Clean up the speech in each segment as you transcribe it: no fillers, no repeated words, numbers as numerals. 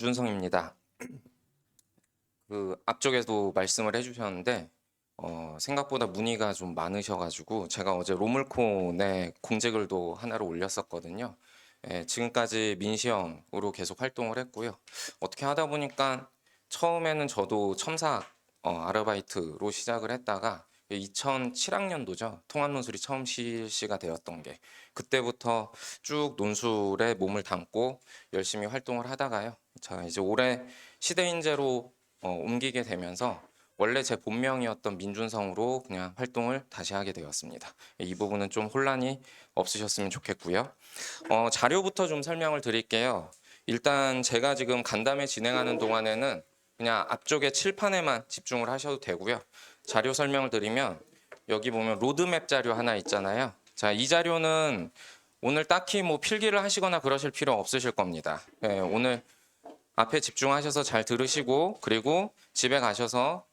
준성입니다. 앞쪽에도 말씀을 해주셨는데 생각보다 문의가 좀 많으셔가지고 제가 어제 로물콘에 공지글도 하나를 올렸었거든요. 지금까지 민시형으로 계속 활동을 했고요. 어떻게 하다 보니까 처음에는 저도 첨삭 아르바이트로 시작을 했다가 2007학년도죠. 통합논술이 처음 실시가 되었던 게 그때부터 쭉 논술에 몸을 담고 열심히 활동을 하다가요. 자, 이제 올해 시대인재로 옮기게 되면서 원래 제 본명이었던 민준성으로 그냥 활동을 다시 하게 되었습니다. 이 부분은 좀 혼란이 없으셨으면 좋겠고요. 자료부터 좀 설명을 드릴게요. 일단 제가 지금 간담회 진행하는 동안에는 그냥 앞쪽에 칠판에만 집중을 하셔도 되고요. 자료 설명을 드리면 여기 보면 로드맵 자료 하나 있잖아요. 자, 이 자료는 오늘 딱히 뭐 필기를 하시거나 그러실 필요 없으실 겁니다. 오늘 앞에 집중하셔서 잘 들으시고 그리고 집에 가셔서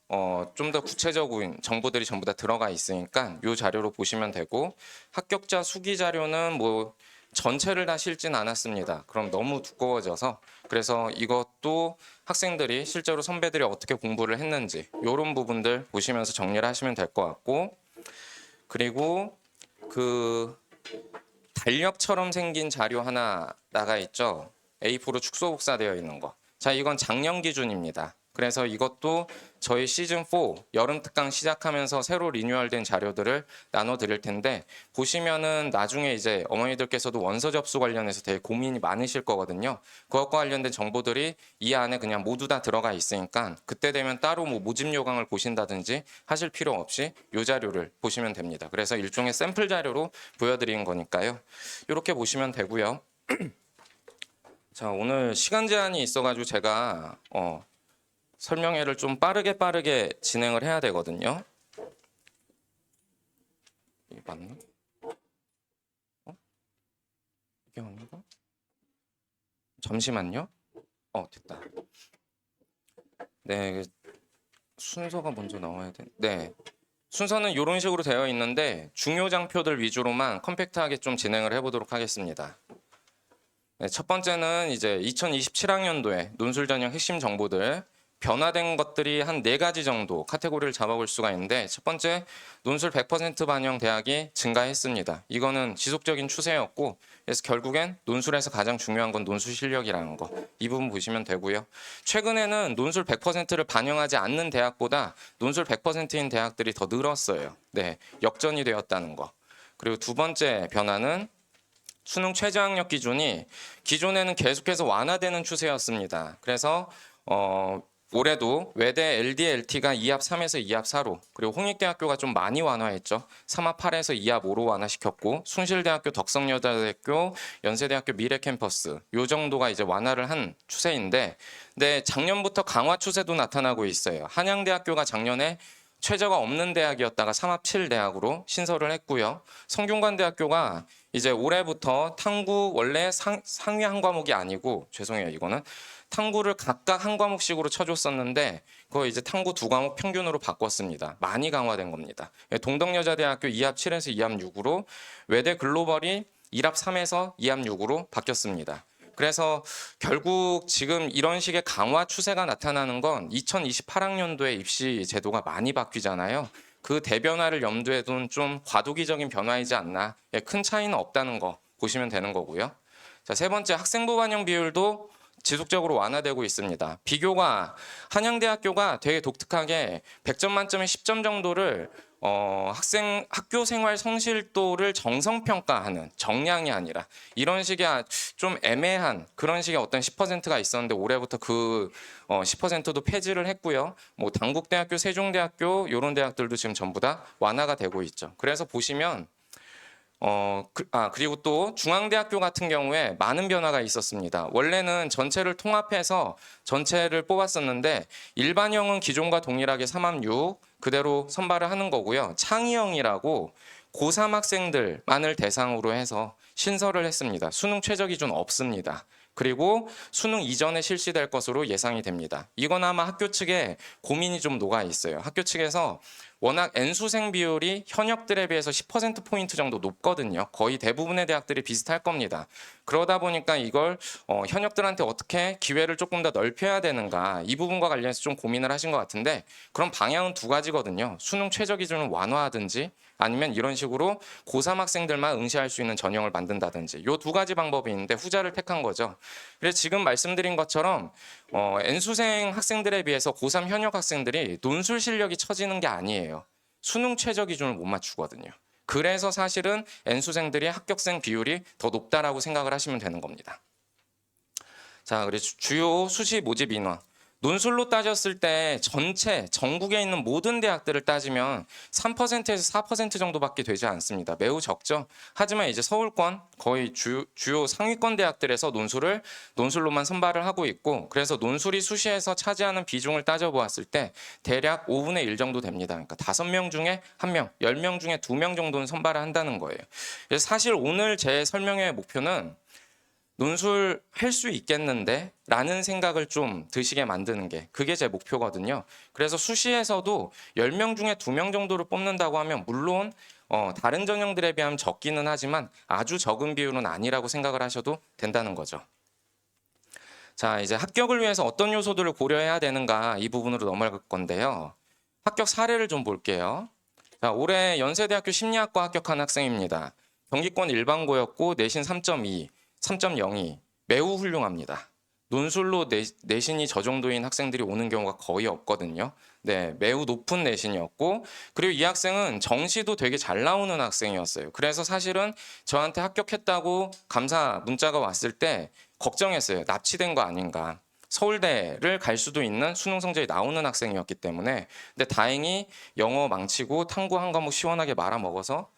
좀 더 구체적인 정보들이 전부 다 들어가 있으니까 이 자료로 보시면 되고 합격자 수기 자료는 뭐 전체를 다 실진 않았습니다. 그럼 너무 두꺼워져서 그래서 이것도 학생들이 실제로 선배들이 어떻게 공부를 했는지 이런 부분들 보시면서 정리를 하시면 될 것 같고 그리고 그 달력처럼 생긴 자료 하나 나가 있죠. A4로 축소 복사되어 있는 거. 자, 이건 작년 기준입니다. 그래서 이것도 저희 시즌 4 여름 특강 시작하면서 새로 리뉴얼된 자료들을 나눠 드릴 텐데 보시면은 나중에 이제 어머니들께서도 원서 접수 관련해서 되게 고민이 많으실 거거든요. 그것과 관련된 정보들이 이 안에 그냥 모두 다 들어가 있으니까 그때 되면 따로 뭐 모집 요강을 보신다든지 하실 필요 없이 이 자료를 보시면 됩니다. 그래서 일종의 샘플 자료로 보여드린 거니까요. 이렇게 보시면 되고요. 자, 오늘 시간 제한이 있어가지고 제가 설명회를 좀 빠르게 진행을 해야 되거든요. 이게 맞나? 이게 아닌가? 잠시만요. 됐다. 네, 순서가 먼저 나와야 돼. 네. 순서는 이런 식으로 되어 있는데 중요 장표들 위주로만 컴팩트하게 좀 진행을 해보도록 하겠습니다. 네, 첫 번째는 이제 2027학년도에 논술 전형 핵심 정보들 변화된 것들이 한 4가지 정도 카테고리를 잡아볼 수가 있는데 첫 번째 논술 100% 반영 대학이 증가했습니다. 이거는 지속적인 추세였고 그래서 결국엔 논술에서 가장 중요한 건 논술 실력이라는 거. 이 부분 보시면 되고요. 최근에는 논술 100%를 반영하지 않는 대학보다 논술 100%인 대학들이 더 늘었어요. 네, 역전이 되었다는 거. 그리고 두 번째 변화는 수능 최저학력 기준이 기존에는 계속해서 완화되는 추세였습니다. 그래서 올해도 외대 LD, LT가 2합 3에서 2합 4로 그리고 홍익대학교가 좀 많이 완화했죠. 3합 8에서 2합 5로 완화시켰고 숭실대학교, 덕성여자대학교, 연세대학교 미래캠퍼스 요 정도가 이제 완화를 한 추세인데 근데 작년부터 강화 추세도 나타나고 있어요. 한양대학교가 작년에 최저가 없는 대학이었다가 3합 7대학으로 신설을 했고요. 성균관대학교가 이제 올해부터 탕구 원래 상위 한 과목이 아니고 죄송해요 이거는 탕구를 각각 한 과목씩으로 쳐줬었는데 그거 이제 탕구 2과목 평균으로 바꿨습니다. 많이 강화된 겁니다. 동덕여자대학교 2합 7에서 2합 6으로 외대 글로벌이 1합 3에서 2합 6으로 바뀌었습니다. 그래서 결국 지금 이런 식의 강화 추세가 나타나는 건 2028학년도에 입시 제도가 많이 바뀌잖아요. 그 대변화를 염두에 둔 좀 과도기적인 변화이지 않나. 큰 차이는 없다는 거 보시면 되는 거고요. 자, 세 번째 학생부 반영 비율도 지속적으로 완화되고 있습니다. 비교가 한양대학교가 되게 독특하게 100점 만점에 10점 정도를 학교 생활 성실도를 정성 평가하는 정량이 아니라 이런 식의 좀 애매한 그런 식의 어떤 10%가 있었는데 올해부터 그 10%도 폐지를 했고요. 뭐 당국대학교, 세종대학교 이런 대학들도 지금 전부 다 완화가 되고 있죠. 그래서 보시면 그리고 또 중앙대학교 같은 경우에 많은 변화가 있었습니다. 원래는 전체를 통합해서 전체를 뽑았었는데 일반형은 기존과 동일하게 3합 6 그대로 선발을 하는 거고요. 창의형이라고 고3 학생들만을 대상으로 해서 신설을 했습니다. 수능 최저 기준 없습니다. 그리고 수능 이전에 실시될 것으로 예상이 됩니다. 이건 아마 학교 측에 고민이 좀 녹아 있어요. 학교 측에서 워낙 N수생 비율이 현역들에 비해서 10%포인트 정도 높거든요. 거의 대부분의 대학들이 비슷할 겁니다. 그러다 보니까 이걸 현역들한테 어떻게 기회를 조금 더 넓혀야 되는가, 이 부분과 관련해서 좀 고민을 하신 것 같은데, 그럼 방향은 두 가지거든요. 수능 최저 기준을 완화하든지 아니면 이런 식으로 고3 학생들만 응시할 수 있는 전형을 만든다든지, 이 두 가지 방법이 있는데 후자를 택한 거죠. 그래서 지금 말씀드린 것처럼 N수생 학생들에 비해서 고3 현역 학생들이 논술 실력이 처지는 게 아니에요. 수능 최저 기준을 못 맞추거든요. 그래서 사실은 N수생들이 합격생 비율이 더 높다라고 생각을 하시면 되는 겁니다. 자, 그래서 주요 수시 모집 인원. 논술로 따졌을 때 전체 전국에 있는 모든 대학들을 따지면 3%에서 4% 정도밖에 되지 않습니다. 매우 적죠. 하지만 이제 서울권 거의 주요 상위권 대학들에서 논술로만 선발을 하고 있고, 그래서 논술이 수시에서 차지하는 비중을 따져보았을 때 대략 5분의 1 정도 됩니다. 그러니까 5명 중에 1명, 10명 중에 2명 정도는 선발을 한다는 거예요. 그래서 사실 오늘 제 설명의 목표는 논술 할 수 있겠는데? 라는 생각을 좀 드시게 만드는 게, 그게 제 목표거든요. 그래서 수시에서도 10명 중에 2명 정도를 뽑는다고 하면 물론 다른 전형들에 비하면 적기는 하지만 아주 적은 비율은 아니라고 생각을 하셔도 된다는 거죠. 자, 이제 합격을 위해서 어떤 요소들을 고려해야 되는가, 이 부분으로 넘어갈 건데요. 합격 사례를 좀 볼게요. 자, 올해 연세대학교 심리학과 합격한 학생입니다. 경기권 일반고였고 내신 3.2, 3.02 매우 훌륭합니다. 논술로 내신이 저 정도인 학생들이 오는 경우가 거의 없거든요. 네, 매우 높은 내신이었고, 그리고 이 학생은 정시도 되게 잘 나오는 학생이었어요. 그래서 사실은 저한테 합격했다고 감사 문자가 왔을 때 걱정했어요. 납치된 거 아닌가. 서울대를 갈 수도 있는 수능 성적이 나오는 학생이었기 때문에. 근데 다행히 영어 망치고 탐구 한 과목 시원하게 말아먹어서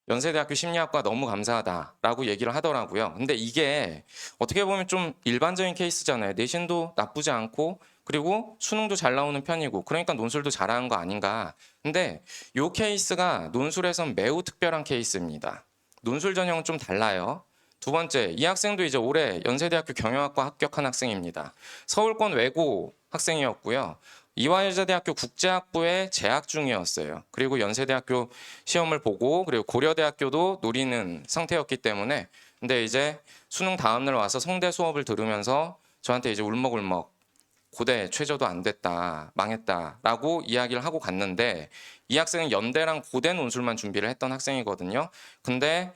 연세대학교 심리학과 너무 감사하다라고 얘기를 하더라고요. 근데 이게 어떻게 보면 좀 일반적인 케이스잖아요. 내신도 나쁘지 않고 그리고 수능도 잘 나오는 편이고, 그러니까 논술도 잘하는 거 아닌가. 근데 이 케이스가 논술에선 매우 특별한 케이스입니다. 논술 전형은 좀 달라요. 두 번째, 이 학생도 이제 올해 연세대학교 경영학과 합격한 학생입니다. 서울권 외고 학생이었고요. 이화여자대학교 국제학부에 재학 중이었어요. 그리고 연세대학교 시험을 보고 그리고 고려대학교도 노리는 상태였기 때문에, 근데 이제 수능 다음날 와서 성대 수업을 들으면서 저한테 이제 울먹울먹 고대 최저도 안 됐다, 망했다라고 이야기를 하고 갔는데, 이 학생은 연대랑 고대 논술만 준비를 했던 학생이거든요. 근데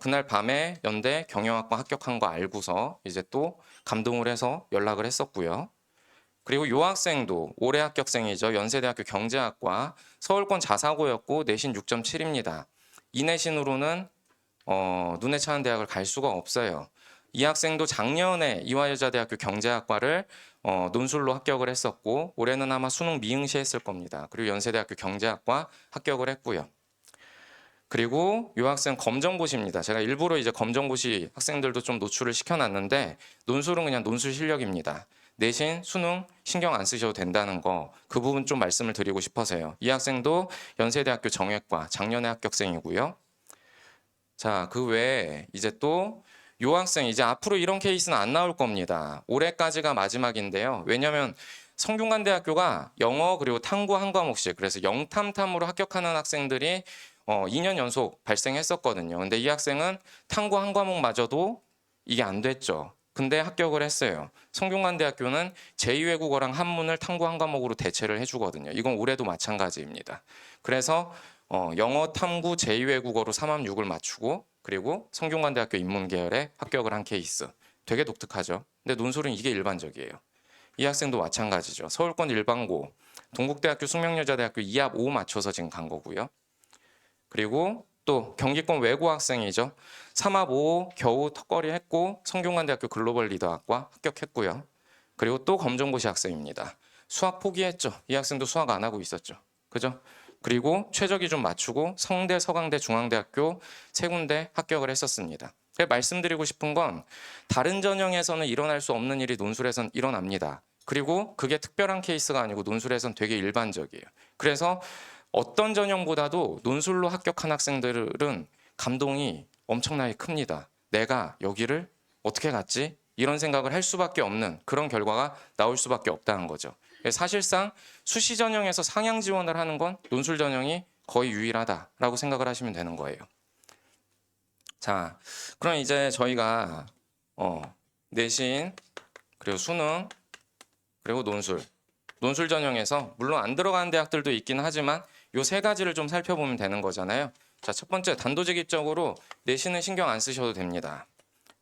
그날 밤에 연대 경영학과 합격한 거 알고서 이제 또 감동을 해서 연락을 했었고요. 그리고 이 학생도 올해 합격생이죠. 연세대학교 경제학과 서울권 자사고였고 내신 6.7입니다. 이 내신으로는 눈에 차는 대학을 갈 수가 없어요. 이 학생도 작년에 이화여자대학교 경제학과를 논술로 합격을 했었고 올해는 아마 수능 미응시 했을 겁니다. 그리고 연세대학교 경제학과 합격을 했고요. 그리고 이 학생 검정고시입니다. 제가 일부러 이제 검정고시 학생들도 좀 노출을 시켜놨는데 논술은 그냥 논술 실력입니다. 내신, 수능 신경 안 쓰셔도 된다는 거, 그 부분 좀 말씀을 드리고 싶어서요. 이 학생도 연세대학교 정외과 작년에 합격생이고요. 자, 그 외에 이제 또 이 학생 이제 앞으로 이런 케이스는 안 나올 겁니다. 올해까지가 마지막인데요. 왜냐하면 성균관대학교가 영어 그리고 탐구 한 과목씩, 그래서 영탐탐으로 합격하는 학생들이 2년 연속 발생했었거든요. 근데 이 학생은 탐구 한 과목마저도 이게 안 됐죠. 근데 합격을 했어요. 성균관대학교는 제2외국어랑 한문을 탐구 한 과목으로 대체를 해주거든요. 이건 올해도 마찬가지입니다. 그래서 영어 탐구 제2외국어로 3합6을 맞추고 그리고 성균관대학교 인문계열에 합격을 한 케이스. 되게 독특하죠. 근데 논술은 이게 일반적이에요. 이 학생도 마찬가지죠. 서울권 일반고, 동국대학교 숙명여자대학교 2합 5 맞춰서 지금 간 거고요. 그리고 또 경기권 외고 학생이죠. 3합 5 겨우 턱걸이 했고 성균관대학교 글로벌 리더학과 합격했고요. 그리고 또 검정고시 학생입니다. 수학 포기했죠. 이 학생도 수학 안 하고 있었죠. 그죠? 그리고 최저 기준 맞추고 성대, 서강대, 중앙대학교 세 군데 합격을 했었습니다. 말씀드리고 싶은 건 다른 전형에서는 일어날 수 없는 일이 논술에선 일어납니다. 그리고 그게 특별한 케이스가 아니고 논술에선 되게 일반적이에요. 그래서 어떤 전형보다도 논술로 합격한 학생들은 감동이 엄청나게 큽니다. 내가 여기를 어떻게 갔지? 이런 생각을 할 수밖에 없는 그런 결과가 나올 수밖에 없다는 거죠. 사실상 수시 전형에서 상향 지원을 하는 건 논술 전형이 거의 유일하다라고 생각을 하시면 되는 거예요. 자, 그럼 이제 저희가 내신 그리고 수능 그리고 논술 전형에서 물론 안 들어가는 대학들도 있긴 하지만 요 세 가지를 좀 살펴보면 되는 거잖아요. 자, 첫 번째 단도직입적으로 내신은 신경 안 쓰셔도 됩니다.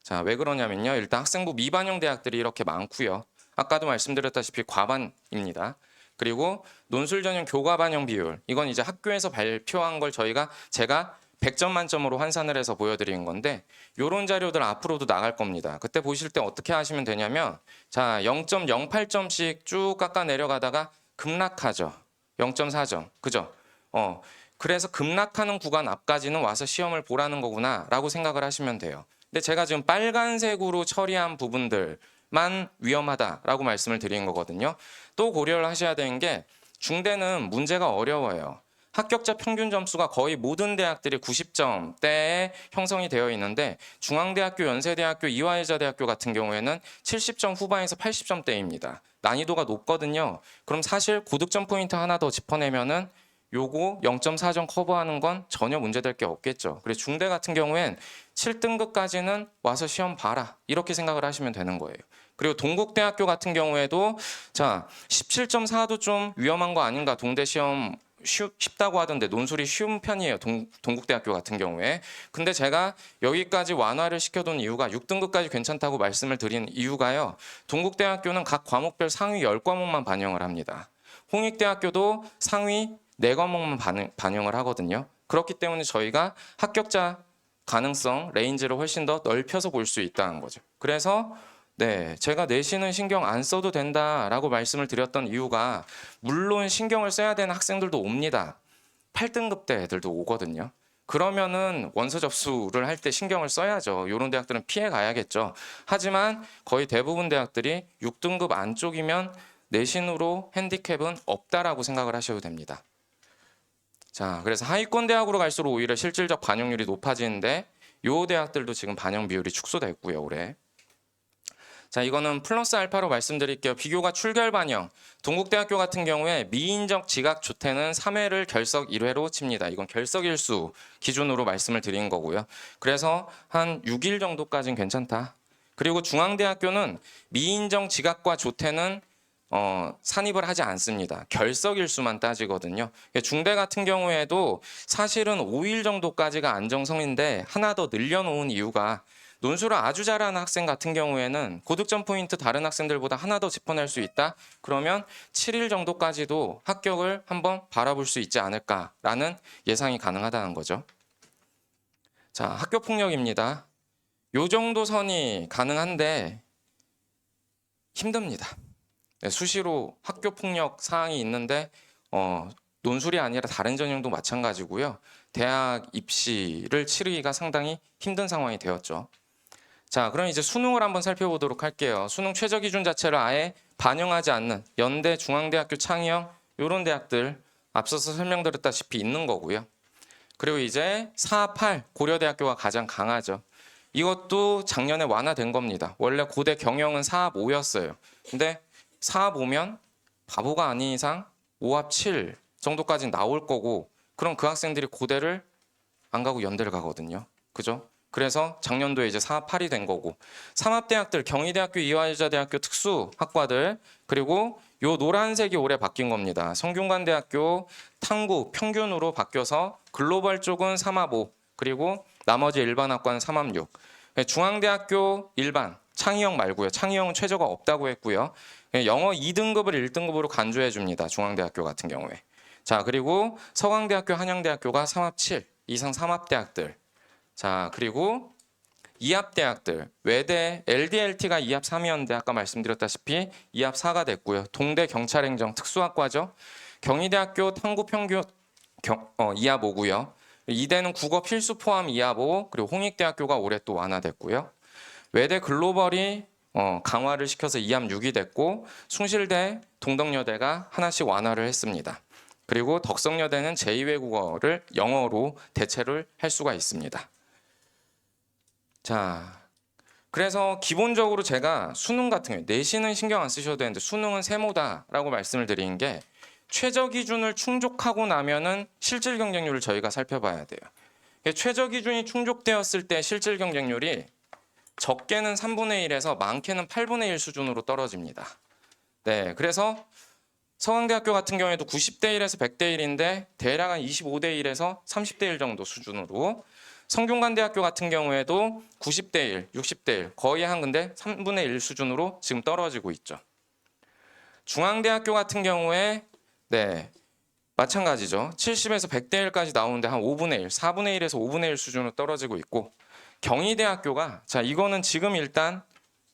자, 왜 그러냐면요. 일단 학생부 미반영 대학들이 이렇게 많고요. 아까도 말씀드렸다시피 과반입니다. 그리고 논술 전형 교과 반영 비율. 이건 이제 학교에서 발표한 걸 제가 100점 만점으로 환산을 해서 보여드린 건데 이런 자료들 앞으로도 나갈 겁니다. 그때 보실 때 어떻게 하시면 되냐면 자 0.08점씩 쭉 깎아 내려가다가 급락하죠. 0.4점. 그죠? 그래서 급락하는 구간 앞까지는 와서 시험을 보라는 거구나 라고 생각을 하시면 돼요. 근데 제가 지금 빨간색으로 처리한 부분들만 위험하다라고 말씀을 드린 거거든요. 또 고려를 하셔야 되는 게 중대는 문제가 어려워요. 합격자 평균 점수가 거의 모든 대학들이 90점대에 형성이 되어 있는데 중앙대학교, 연세대학교, 이화여자대학교 같은 경우에는 70점 후반에서 80점대입니다. 난이도가 높거든요. 그럼 사실 고득점 포인트 하나 더 짚어내면은 요거 0.4점 커버하는 건 전혀 문제될 게 없겠죠. 그래서 중대 같은 경우엔 7등급까지는 와서 시험 봐라 이렇게 생각을 하시면 되는 거예요. 그리고 동국대학교 같은 경우에도 자 17.4도 좀 위험한 거 아닌가. 동대 시험 쉽다고 하던데 논술이 쉬운 편이에요. 동국대학교 같은 경우에. 근데 제가 여기까지 완화를 시켜둔 이유가 6등급까지 괜찮다고 말씀을 드린 이유가요. 동국대학교는 각 과목별 상위 10과목만 반영을 합니다. 홍익대학교도 상위 4과목만 반영을 하거든요. 그렇기 때문에 저희가 합격자 가능성 레인지를 훨씬 더 넓혀서 볼 수 있다는 거죠. 그래서 제가 내신은 신경 안 써도 된다라고 말씀을 드렸던 이유가 물론 신경을 써야 되는 학생들도 옵니다. 8등급 대 애들도 오거든요. 그러면은 원서 접수를 할 때 신경을 써야죠. 이런 대학들은 피해 가야겠죠. 하지만 거의 대부분 대학들이 6등급 안쪽이면 내신으로 핸디캡은 없다라고 생각을 하셔도 됩니다. 자, 그래서 하위권 대학으로 갈수록 오히려 실질적 반영률이 높아지는데 요 대학들도 지금 반영 비율이 축소됐고요, 올해. 자, 이거는 플러스 알파로 말씀드릴게요. 비교과 출결 반영. 동국대학교 같은 경우에 미인적 지각 조퇴는 3회를 결석 1회로 칩니다. 이건 결석 일수 기준으로 말씀을 드린 거고요. 그래서 한 6일 정도까지는 괜찮다. 그리고 중앙대학교는 미인정 지각과 조퇴는 산입을 하지 않습니다. 결석 일수만 따지거든요. 중대 같은 경우에도 사실은 5일 정도까지가 안정성인데 하나 더 늘려놓은 이유가 논술을 아주 잘하는 학생 같은 경우에는 고득점 포인트 다른 학생들보다 하나 더 짚어낼 수 있다? 그러면 7일 정도까지도 합격을 한번 바라볼 수 있지 않을까라는 예상이 가능하다는 거죠. 자, 학교 폭력입니다. 요 정도 선이 가능한데 힘듭니다. 수시로 학교 폭력 사항이 있는데 논술이 아니라 다른 전형도 마찬가지고요. 대학 입시를 치르기가 상당히 힘든 상황이 되었죠. 자, 그럼 이제 수능을 한번 살펴보도록 할게요. 수능 최저 기준 자체를 아예 반영하지 않는 연대, 중앙대학교, 창의형 이런 대학들 앞서서 설명드렸다시피 있는 거고요. 그리고 이제 4, 8 고려대학교가 가장 강하죠. 이것도 작년에 완화된 겁니다. 원래 고대 경영은 4합 5였어요. 근데 4합 5면 바보가 아닌 이상 5합 7 정도까지 나올 거고 그럼 그 학생들이 고대를 안 가고 연대를 가거든요. 그죠? 그래서 작년도에 이제 4합 8이 된 거고 3합 대학들 경희대학교, 이화여자대학교 특수학과들 그리고 요 노란색이 올해 바뀐 겁니다. 성균관대학교 탐구 평균으로 바뀌어서 글로벌 쪽은 3합 5 그리고 나머지 일반 학과는 3합 6 중앙대학교 일반 창의형 말고요. 창의형은 최저가 없다고 했고요. 영어 2등급을 1등급으로 간주해 줍니다. 중앙대학교 같은 경우에. 자, 그리고 서강대학교, 한양대학교가 3합 7 이상 3합 대학들. 자, 그리고 2합 대학들. 외대 LDLT가 2합 3이었는데 아까 말씀드렸다시피 2합 4가 됐고요. 동대 경찰행정 특수학과죠. 경희대학교 탐구 평균 2합 5고요. 이대는 국어 필수 포함 2합 5 그리고 홍익대학교가 올해 또 완화됐고요. 외대 글로벌이 강화를 시켜서 2합 6이 됐고 숭실대, 동덕여대가 하나씩 완화를 했습니다. 그리고 덕성여대는 제2외국어를 영어로 대체를 할 수가 있습니다. 자, 그래서 기본적으로 제가 수능 같은 경우에 내신은 신경 안 쓰셔도 되는데 수능은 세모다라고 말씀을 드린 게 최저 기준을 충족하고 나면은 실질 경쟁률을 저희가 살펴봐야 돼요. 최저 기준이 충족되었을 때 실질 경쟁률이 적게는 3분의 1에서 많게는 8분의 1 수준으로 떨어집니다. 네, 그래서 서강대학교 같은 경우에도 90대 1에서 100대 1인데 대략 한 25대 1에서 30대 1 정도 수준으로, 성균관대학교 같은 경우에도 90대 1, 60대 1 거의 한 근데 3분의 1 수준으로 지금 떨어지고 있죠. 중앙대학교 같은 경우에 네, 마찬가지죠. 70에서 100대 1까지 나오는데 한 5분의 1, 4분의 1에서 5분의 1 수준으로 떨어지고 있고, 경희대학교가 자 이거는 지금 일단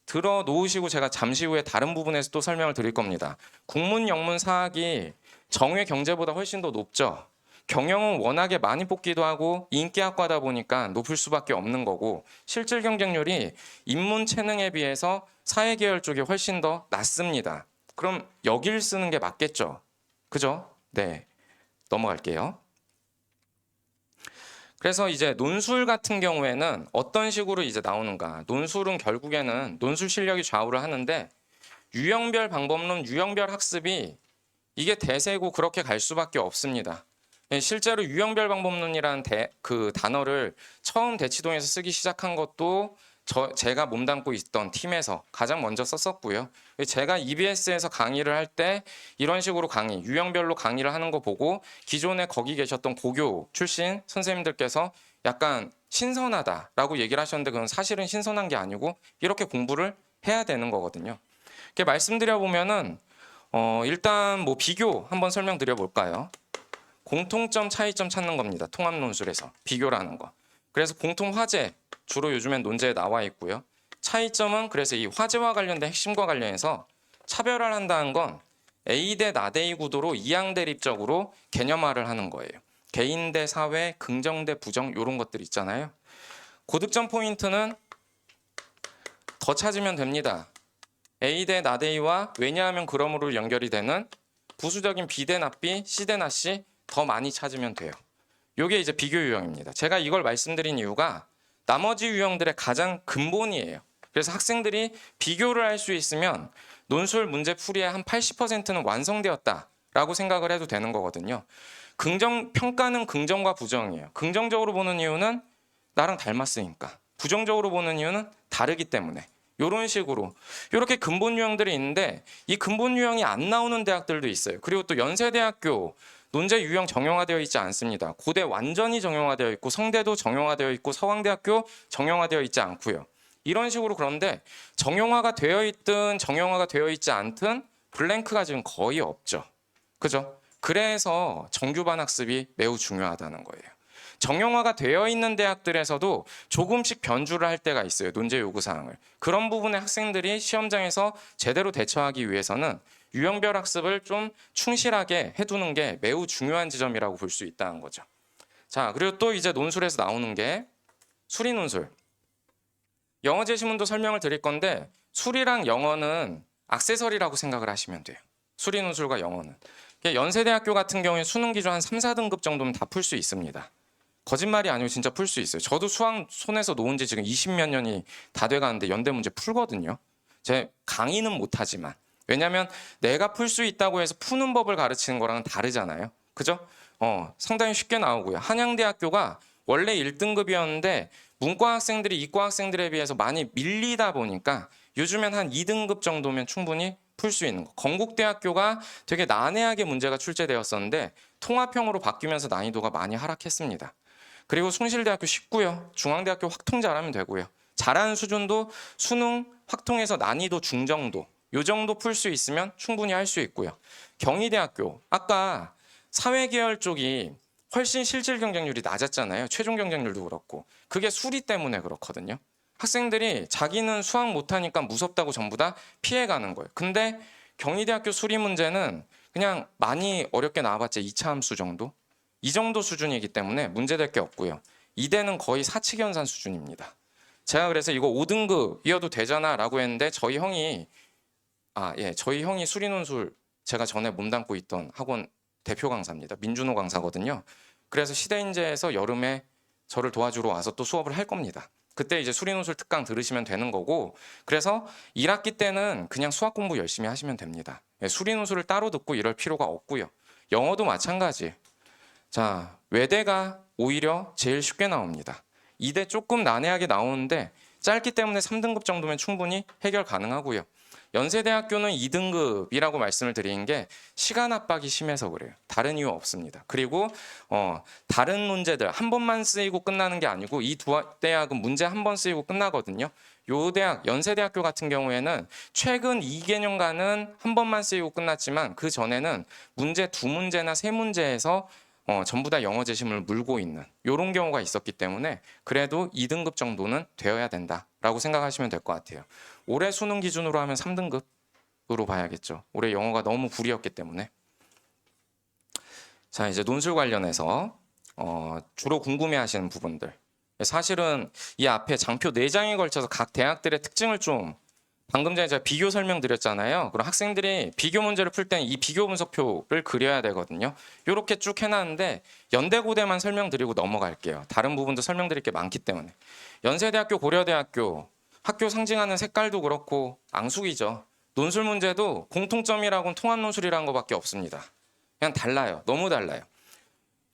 들어 놓으시고 제가 잠시 후에 다른 부분에서 또 설명을 드릴 겁니다. 국문, 영문, 사학이 정외 경제보다 훨씬 더 높죠. 경영은 워낙에 많이 뽑기도 하고 인기학과다 보니까 높을 수밖에 없는 거고, 실질 경쟁률이 인문, 체능에 비해서 사회계열 쪽이 훨씬 더 낮습니다. 그럼 여길 쓰는 게 맞겠죠? 그죠? 네, 넘어갈게요. 그래서 이제 논술 같은 경우에는 어떤 식으로 이제 나오는가? 논술은 결국에는 논술 실력이 좌우를 하는데 유형별 방법론, 유형별 학습이 이게 대세고 그렇게 갈 수밖에 없습니다. 실제로 유형별 방법론이라는 그 단어를 처음 대치동에서 쓰기 시작한 것도 제가 몸담고 있던 팀에서 가장 먼저 썼었고요. 제가 EBS에서 강의를 할 때 이런 식으로 강의, 유형별로 강의를 하는 거 보고 기존에 거기 계셨던 고교 출신 선생님들께서 약간 신선하다라고 얘기를 하셨는데 그건 사실은 신선한 게 아니고 이렇게 공부를 해야 되는 거거든요. 이렇게 말씀드려 보면은 일단 뭐 비교 한번 설명드려 볼까요? 공통점, 차이점 찾는 겁니다. 통합 논술에서 비교라는 거. 그래서 공통 화제 주로 요즘엔 논제에 나와 있고요. 차이점은 그래서 이 화제와 관련된 핵심과 관련해서 차별화를 한다는 건 A 대 나 대의 구도로 이양 대립적으로 개념화를 하는 거예요. 개인 대 사회, 긍정 대 부정 이런 것들 있잖아요. 고득점 포인트는 더 찾으면 됩니다. A 대 나 대의와 왜냐하면 그러므로 연결이 되는 부수적인 B 대 나 B, C 대 나 C 더 많이 찾으면 돼요. 이게 이제 비교 유형입니다. 제가 이걸 말씀드린 이유가 나머지 유형들의 가장 근본이에요. 그래서 학생들이 비교를 할 수 있으면 논술 문제 풀이의 한 80%는 완성되었다라고 생각을 해도 되는 거거든요. 평가는 긍정과 부정이에요. 긍정적으로 보는 이유는 나랑 닮았으니까. 부정적으로 보는 이유는 다르기 때문에. 이런 식으로 이렇게 근본 유형들이 있는데 이 근본 유형이 안 나오는 대학들도 있어요. 그리고 또 연세대학교 논제 유형 정형화되어 있지 않습니다. 고대 완전히 정형화되어 있고 성대도 정형화되어 있고 서강대학교 정형화되어 있지 않고요. 이런 식으로 그런데 정형화가 되어 있든 정형화가 되어 있지 않든 블랭크가 지금 거의 없죠. 그죠? 그래서 정규반 학습이 매우 중요하다는 거예요. 정형화가 되어 있는 대학들에서도 조금씩 변주를 할 때가 있어요. 논제 요구사항을. 그런 부분에 학생들이 시험장에서 제대로 대처하기 위해서는 유형별 학습을 좀 충실하게 해두는 게 매우 중요한 지점이라고 볼 수 있다는 거죠. 자, 그리고 또 이제 논술에서 나오는 게 수리 논술. 영어 제시문도 설명을 드릴 건데 수리랑 영어는 액세서리라고 생각을 하시면 돼요. 수리 논술과 영어는. 연세대학교 같은 경우에 수능 기준 한 3, 4등급 정도면 다 풀 수 있습니다. 거짓말이 아니고 진짜 풀 수 있어요. 저도 수학 손에서 놓은 지 지금 20몇 년이 다 돼가는데 연대 문제 풀거든요. 제 강의는 못하지만. 왜냐하면 내가 풀 수 있다고 해서 푸는 법을 가르치는 거랑은 다르잖아요. 그죠? 상당히 쉽게 나오고요. 한양대학교가 원래 1등급이었는데 문과 학생들이 이과 학생들에 비해서 많이 밀리다 보니까 요즘엔 한 2등급 정도면 충분히 풀 수 있는 거. 건국대학교가 되게 난해하게 문제가 출제되었었는데 통합형으로 바뀌면서 난이도가 많이 하락했습니다. 그리고 숭실대학교 쉽고요. 중앙대학교 확통 잘하면 되고요. 잘하는 수준도 수능 확통에서 난이도 중정도 요 정도 풀 수 있으면 충분히 할 수 있고요. 경희대학교 아까 사회계열 쪽이 훨씬 실질 경쟁률이 낮았잖아요. 최종 경쟁률도 그렇고 그게 수리 때문에 그렇거든요. 학생들이 자기는 수학 못하니까 무섭다고 전부 다 피해가는 거예요. 근데 경희대학교 수리 문제는 그냥 많이 어렵게 나와봤자 2차 함수 정도? 이 정도 수준이기 때문에 문제될 게 없고요. 이대는 거의 사칙연산 수준입니다. 제가 그래서 이거 5등급이어도 되잖아 라고 했는데 저희 형이 수리논술 제가 전에 몸담고 있던 학원 대표 강사입니다. 민준호 강사거든요. 그래서 시대인재에서 여름에 저를 도와주러 와서 또 수업을 할 겁니다. 그때 이제 수리논술 특강 들으시면 되는 거고, 그래서 1학기 때는 그냥 수학 공부 열심히 하시면 됩니다. 수리논술을 따로 듣고 이럴 필요가 없고요. 영어도 마찬가지. 자, 외대가 오히려 제일 쉽게 나옵니다. 이대 조금 난해하게 나오는데 짧기 때문에 3등급 정도면 충분히 해결 가능하고요. 연세대학교는 2등급이라고 말씀을 드린 게 시간 압박이 심해서 그래요. 다른 이유 없습니다. 그리고 다른 문제들 한 번만 쓰이고 끝나는 게 아니고 이 두 대학은 문제 한 번 쓰이고 끝나거든요. 요 대학 연세대학교 같은 경우에는 최근 2개년간은 한 번만 쓰이고 끝났지만 그 전에는 문제 2문제나 3문제에서 전부 다 영어 재심을 물고 있는 이런 경우가 있었기 때문에 그래도 2등급 정도는 되어야 된다라고 생각하시면 될 것 같아요. 올해 수능 기준으로 하면 3등급으로 봐야겠죠. 올해 영어가 너무 불이었기 때문에. 자, 이제 논술 관련해서 주로 궁금해하시는 부분들. 사실은 이 앞에 장표 4장에 걸쳐서 각 대학들의 특징을 좀 방금 전에 제가 비교 설명드렸잖아요. 그럼 학생들이 비교 문제를 풀 때는 이 비교 분석표를 그려야 되거든요. 이렇게 쭉 해놨는데 연대고대만 설명드리고 넘어갈게요. 다른 부분도 설명드릴 게 많기 때문에. 연세대학교, 고려대학교 학교 상징하는 색깔도 그렇고 앙숙이죠. 논술 문제도 공통점이라고는 통합논술이라는 것밖에 없습니다. 그냥 달라요. 너무 달라요.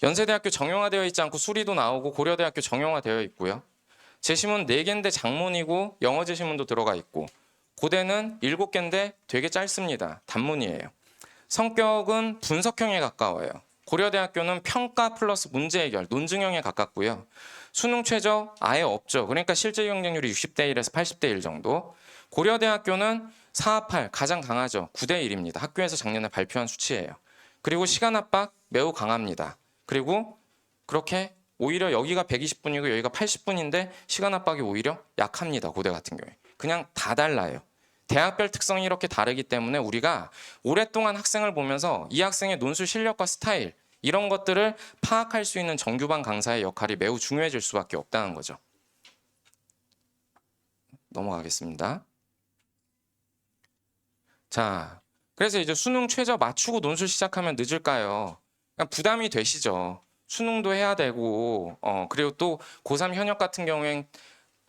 연세대학교 정형화되어 있지 않고 수리도 나오고 고려대학교 정형화되어 있고요. 제시문 4개인데 장문이고 영어 제시문도 들어가 있고 고대는 7개인데 되게 짧습니다. 단문이에요. 성격은 분석형에 가까워요. 고려대학교는 평가 플러스 문제 해결, 논증형에 가깝고요. 수능 최저 아예 없죠. 그러니까 실제 경쟁률이 60대 1에서 80대 1 정도. 고려대학교는 4합8 가장 강하죠. 9대 1입니다. 학교에서 작년에 발표한 수치예요. 그리고 시간 압박 매우 강합니다. 그리고 그렇게 오히려 여기가 120분이고 여기가 80분인데 시간 압박이 오히려 약합니다. 고대 같은 경우에. 그냥 다 달라요. 대학별 특성이 이렇게 다르기 때문에 우리가 오랫동안 학생을 보면서 이 학생의 논술 실력과 스타일 이런 것들을 파악할 수 있는 정규반 강사의 역할이 매우 중요해질 수밖에 없다는 거죠. 넘어가겠습니다. 자, 그래서 이제 수능 최저 맞추고 논술 시작하면 늦을까요? 그냥 부담이 되시죠. 수능도 해야 되고 그리고 또 고3 현역 같은 경우엔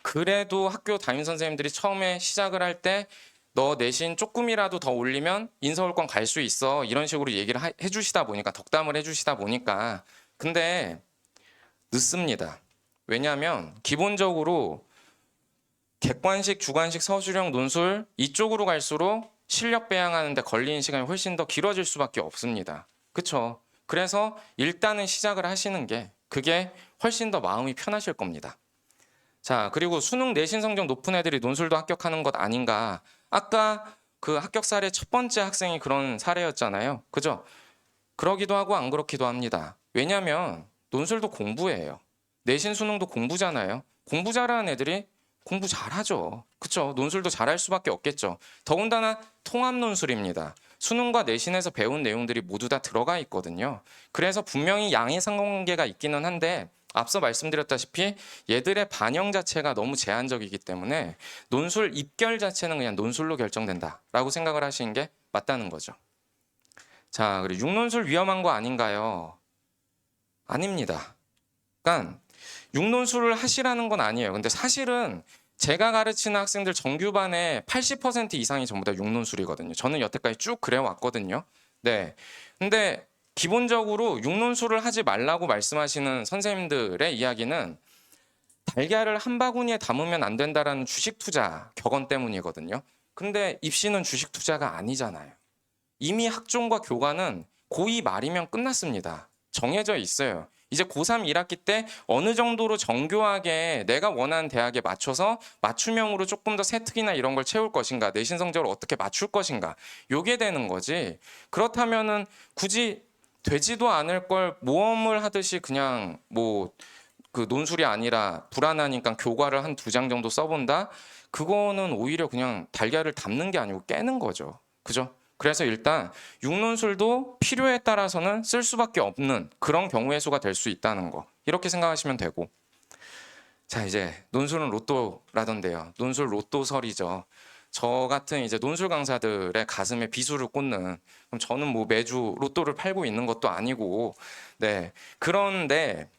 그래도 학교 담임 선생님들이 처음에 시작을 할 때 너 내신 조금이라도 더 올리면 인서울권 갈 수 있어 이런 식으로 얘기를 해주시다 보니까 덕담을 해주시다 보니까 근데 늦습니다. 왜냐하면 기본적으로 객관식, 주관식, 서술형, 논술 이쪽으로 갈수록 실력 배양하는데 걸리는 시간이 훨씬 더 길어질 수밖에 없습니다. 그렇죠? 그래서 일단은 시작을 하시는 게 그게 훨씬 더 마음이 편하실 겁니다. 자, 그리고 수능 내신 성적 높은 애들이 논술도 합격하는 것 아닌가. 아까 그 합격 사례 첫 번째 학생이 그런 사례였잖아요. 그죠? 그러기도 하고 안 그렇기도 합니다. 왜냐하면 논술도 공부예요. 내신 수능도 공부잖아요. 공부 잘하는 애들이 공부 잘하죠. 그쵸? 논술도 잘할 수밖에 없겠죠. 더군다나 통합 논술입니다. 수능과 내신에서 배운 내용들이 모두 다 들어가 있거든요. 그래서 분명히 양의 상관관계가 있기는 한데 앞서 말씀드렸다시피 얘들의 반영 자체가 너무 제한적이기 때문에 논술 입결 자체는 그냥 논술로 결정된다라고 생각을 하시는 게 맞다는 거죠. 자, 그리고 육논술 위험한 거 아닌가요? 아닙니다. 그러니까 육논술을 하시라는 건 아니에요. 근데 사실은 제가 가르치는 학생들 정규반의 80% 이상이 전부 다 육논술이거든요. 저는 여태까지 쭉 그래 왔거든요. 네. 근데 기본적으로 육논술을 하지 말라고 말씀하시는 선생님들의 이야기는 달걀을 한 바구니에 담으면 안 된다라는 주식 투자 격언 때문이거든요. 근데 입시는 주식 투자가 아니잖아요. 이미 학종과 교과는 고2 말이면 끝났습니다. 정해져 있어요. 이제 고3 1학기 때 어느 정도로 정교하게 내가 원하는 대학에 맞춰서 맞춤형으로 조금 더 세특이나 이런 걸 채울 것인가, 내신 성적을 어떻게 맞출 것인가, 요게 되는 거지. 그렇다면은 굳이 되지도 않을 걸 모험을 하듯이 그냥 뭐 그 논술이 아니라 불안하니까 교과를 한 2장 정도 써본다? 그거는 오히려 그냥 달걀을 담는 게 아니고 깨는 거죠. 그죠? 그래서 일단 육논술도 필요에 따라서는 쓸 수밖에 없는 그런 경우의 수가 될 수 있다는 거. 이렇게 생각하시면 되고. 자, 이제 논술은 로또라던데요. 논술 로또설이죠. 저 같은 이제 논술 강사들의 가슴에 비수를 꽂는, 그럼 저는 뭐 매주 로또를 팔고 있는 것도 아니고, 네. 그런데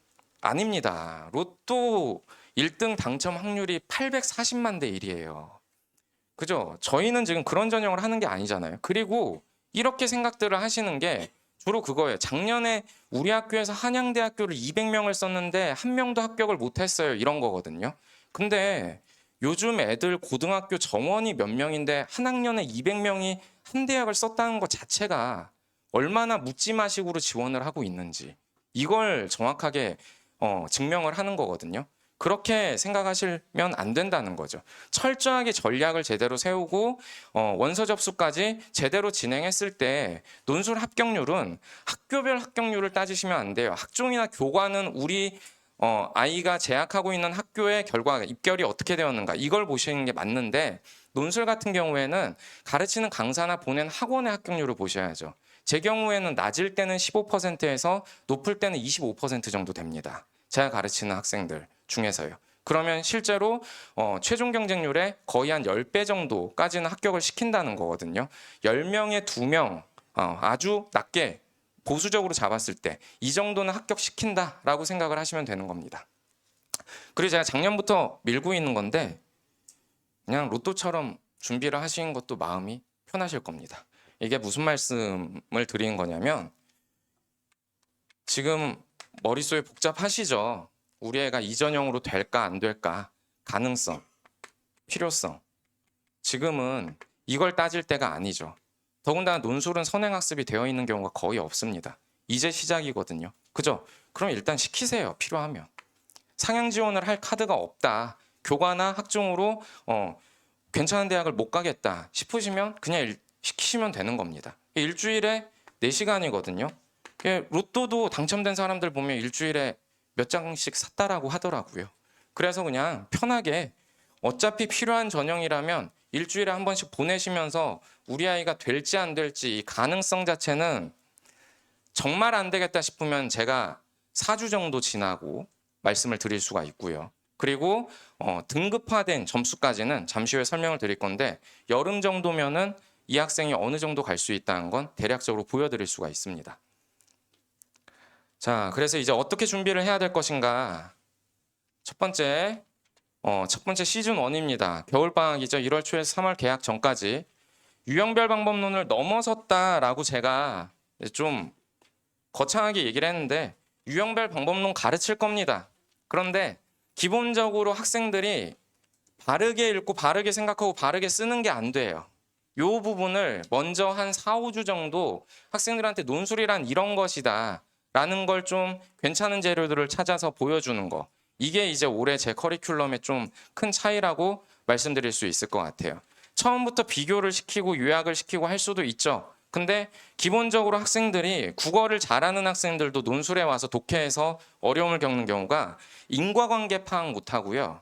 아닙니다. 로또 1등 당첨 확률이 840만 대 1이에요. 그죠? 저희는 지금 그런 전형을 하는 게 아니잖아요. 그리고 이렇게 생각들을 하시는 게 주로 그거예요. 작년에 우리 학교에서 한양대학교를 200명을 썼는데 한 명도 합격을 못했어요. 이런 거거든요. 근데 요즘 애들 고등학교 정원이 몇 명인데 한 학년에 200명이 한 대학을 썼다는 것 자체가 얼마나 묻지마식으로 지원을 하고 있는지 이걸 정확하게 증명을 하는 거거든요. 그렇게 생각하시면 안 된다는 거죠. 철저하게 전략을 제대로 세우고 원서 접수까지 제대로 진행했을 때 논술 합격률은 학교별 합격률을 따지시면 안 돼요. 학종이나 교과는 우리 아이가 재학하고 있는 학교의 결과, 입결이 어떻게 되었는가 이걸 보시는 게 맞는데 논술 같은 경우에는 가르치는 강사나 보낸 학원의 합격률을 보셔야죠. 제 경우에는 낮을 때는 15%에서 높을 때는 25% 정도 됩니다. 제가 가르치는 학생들 중에서요. 그러면 실제로 최종 경쟁률의 거의 한 10배 정도까지는 합격을 시킨다는 거거든요. 10명에 2명 아주 낮게 보수적으로 잡았을 때 이 정도는 합격시킨다라고 생각을 하시면 되는 겁니다. 그리고 제가 작년부터 밀고 있는 건데 그냥 로또처럼 준비를 하신 것도 마음이 편하실 겁니다. 이게 무슨 말씀을 드리는 거냐면 지금 머릿속에 복잡하시죠? 우리 애가 이 전형으로 될까 안 될까? 가능성, 필요성. 지금은 이걸 따질 때가 아니죠. 더군다나 논술은 선행학습이 되어 있는 경우가 거의 없습니다. 이제 시작이거든요. 그죠? 그럼 일단 시키세요. 필요하면. 상향 지원을 할 카드가 없다. 교과나 학종으로 괜찮은 대학을 못 가겠다 싶으시면 그냥 시키시면 되는 겁니다. 일주일에 4시간이거든요. 로또도 당첨된 사람들 보면 일주일에 몇 장씩 샀다라고 하더라고요. 그래서 그냥 편하게 어차피 필요한 전형이라면 일주일에 한 번씩 보내시면서 우리 아이가 될지 안 될지 이 가능성 자체는 정말 안 되겠다 싶으면 제가 4주 정도 지나고 말씀을 드릴 수가 있고요. 그리고 등급화된 점수까지는 잠시 후에 설명을 드릴 건데 여름 정도면은 이 학생이 어느 정도 갈 수 있다는 건 대략적으로 보여드릴 수가 있습니다. 자, 그래서 이제 어떻게 준비를 해야 될 것인가? 첫 번째 시즌 1입니다. 겨울방학이죠. 1월 초에서 3월 개학 전까지 유형별 방법론을 넘어섰다라고 제가 좀 거창하게 얘기를 했는데 유형별 방법론 가르칠 겁니다. 그런데 기본적으로 학생들이 바르게 읽고 바르게 생각하고 바르게 쓰는 게 안 돼요. 이 부분을 먼저 한 4, 5주 정도 학생들한테 논술이란 이런 것이다 라는 걸 좀 괜찮은 재료들을 찾아서 보여주는 거. 이게 이제 올해 제 커리큘럼의 좀 큰 차이라고 말씀드릴 수 있을 것 같아요. 처음부터 비교를 시키고 요약을 시키고 할 수도 있죠. 근데 기본적으로 학생들이 국어를 잘하는 학생들도 논술에 와서 독해해서 어려움을 겪는 경우가 인과관계 파악 못하고요.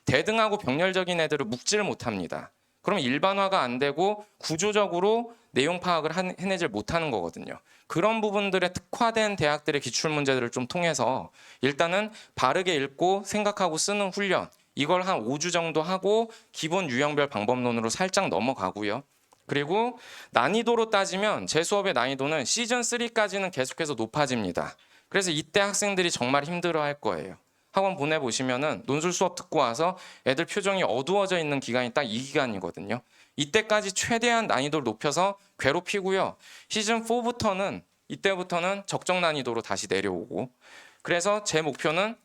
대등하고 병렬적인 애들을 묶지를 못합니다. 그럼 일반화가 안 되고 구조적으로 내용 파악을 해내질 못하는 거거든요. 그런 부분들에 특화된 대학들의 기출문제들을 좀 통해서 일단은 바르게 읽고 생각하고 쓰는 훈련 이걸 한 5주 정도 하고 기본 유형별 방법론으로 살짝 넘어가고요. 그리고 난이도로 따지면 제 수업의 난이도는 시즌 3까지는 계속해서 높아집니다. 그래서 이때 학생들이 정말 힘들어할 거예요. 학원 보내보시면은 논술 수업 듣고 와서 애들 표정이 어두워져 있는 기간이 딱 이 기간이거든요. 이때까지 최대한 난이도를 높여서 괴롭히고요. 시즌 4부터는 이때부터는 적정 난이도로 다시 내려오고 그래서 제 목표는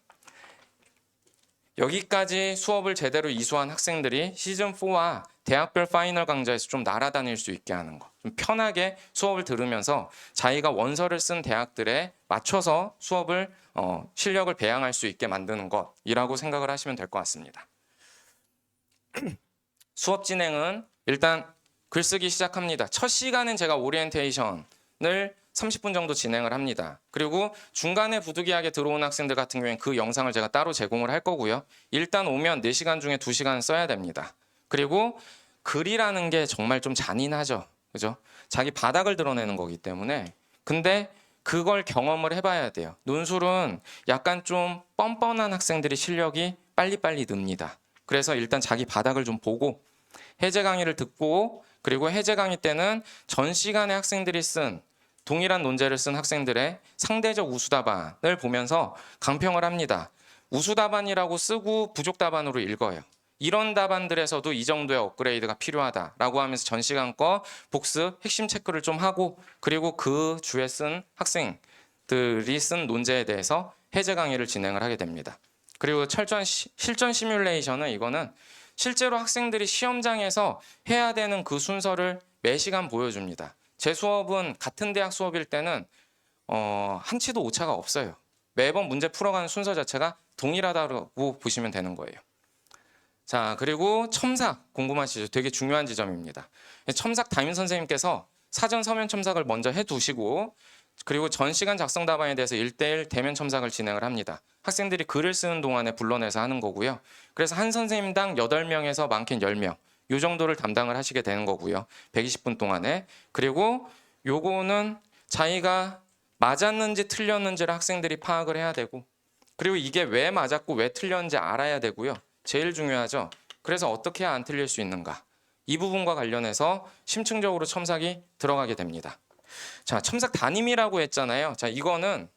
여기까지 수업을 제대로 이수한 학생들이 시즌 4와 대학별 파이널 강좌에서 좀 날아다닐 수 있게 하는 거. 좀 편하게 수업을 들으면서 자기가 원서를 쓴 대학들에 맞춰서 수업을 실력을 배양할 수 있게 만드는 것이라고 생각을 하시면 될 것 같습니다. 수업 진행은 일단 글쓰기 시작합니다. 첫 시간은 제가 오리엔테이션을 30분 정도 진행을 합니다. 그리고 중간에 부득이하게 들어온 학생들 같은 경우에는 그 영상을 제가 따로 제공을 할 거고요. 일단 오면 4시간 중에 2시간 써야 됩니다. 그리고 글이라는 게 정말 좀 잔인하죠. 그죠? 자기 바닥을 드러내는 거기 때문에. 근데 그걸 경험을 해봐야 돼요. 논술은 약간 좀 뻔뻔한 학생들이 실력이 빨리빨리 늡니다. 그래서 일단 자기 바닥을 좀 보고 해제 강의를 듣고 그리고 해제 강의 때는 전 시간에 학생들이 쓴 동일한 논제를 쓴 학생들의 상대적 우수답안을 보면서 강평을 합니다. 우수 답안이라고 쓰고 부족 답안으로 읽어요. 이런 답안들에서도 이 정도의 업그레이드가 필요하다라고 하면서 전 시간 거 복습 핵심 체크를 좀 하고 그리고 그 주에 쓴 학생들이 쓴 논제에 대해서 해제 강의를 진행을 하게 됩니다. 그리고 실전 시뮬레이션은 이거는 실제로 학생들이 시험장에서 해야 되는 그 순서를 매 시간 보여줍니다. 제 수업은 같은 대학 수업일 때는 한치도 오차가 없어요. 매번 문제 풀어가는 순서 자체가 동일하다고 보시면 되는 거예요. 자, 그리고 첨삭 궁금하시죠? 되게 중요한 지점입니다. 첨삭 담임 선생님께서 사전 서면 첨삭을 먼저 해두시고 그리고 전 시간 작성 답안에 대해서 1대1 대면 첨삭을 진행을 합니다. 학생들이 글을 쓰는 동안에 불러내서 하는 거고요. 그래서 한 선생님당 8명에서 많게는 10명 이 정도를 담당을 하시게 되는 거고요. 120분 동안에. 그리고 요거는 자기가 맞았는지 틀렸는지를 학생들이 파악을 해야 되고 그리고 이게 왜 맞았고 왜 틀렸는지 알아야 되고요. 제일 중요하죠. 그래서 어떻게 해야 안 틀릴 수 있는가. 이 부분과 관련해서 심층적으로 첨삭이 들어가게 됩니다. 자, 첨삭 담임이라고 했잖아요. 자, 이거는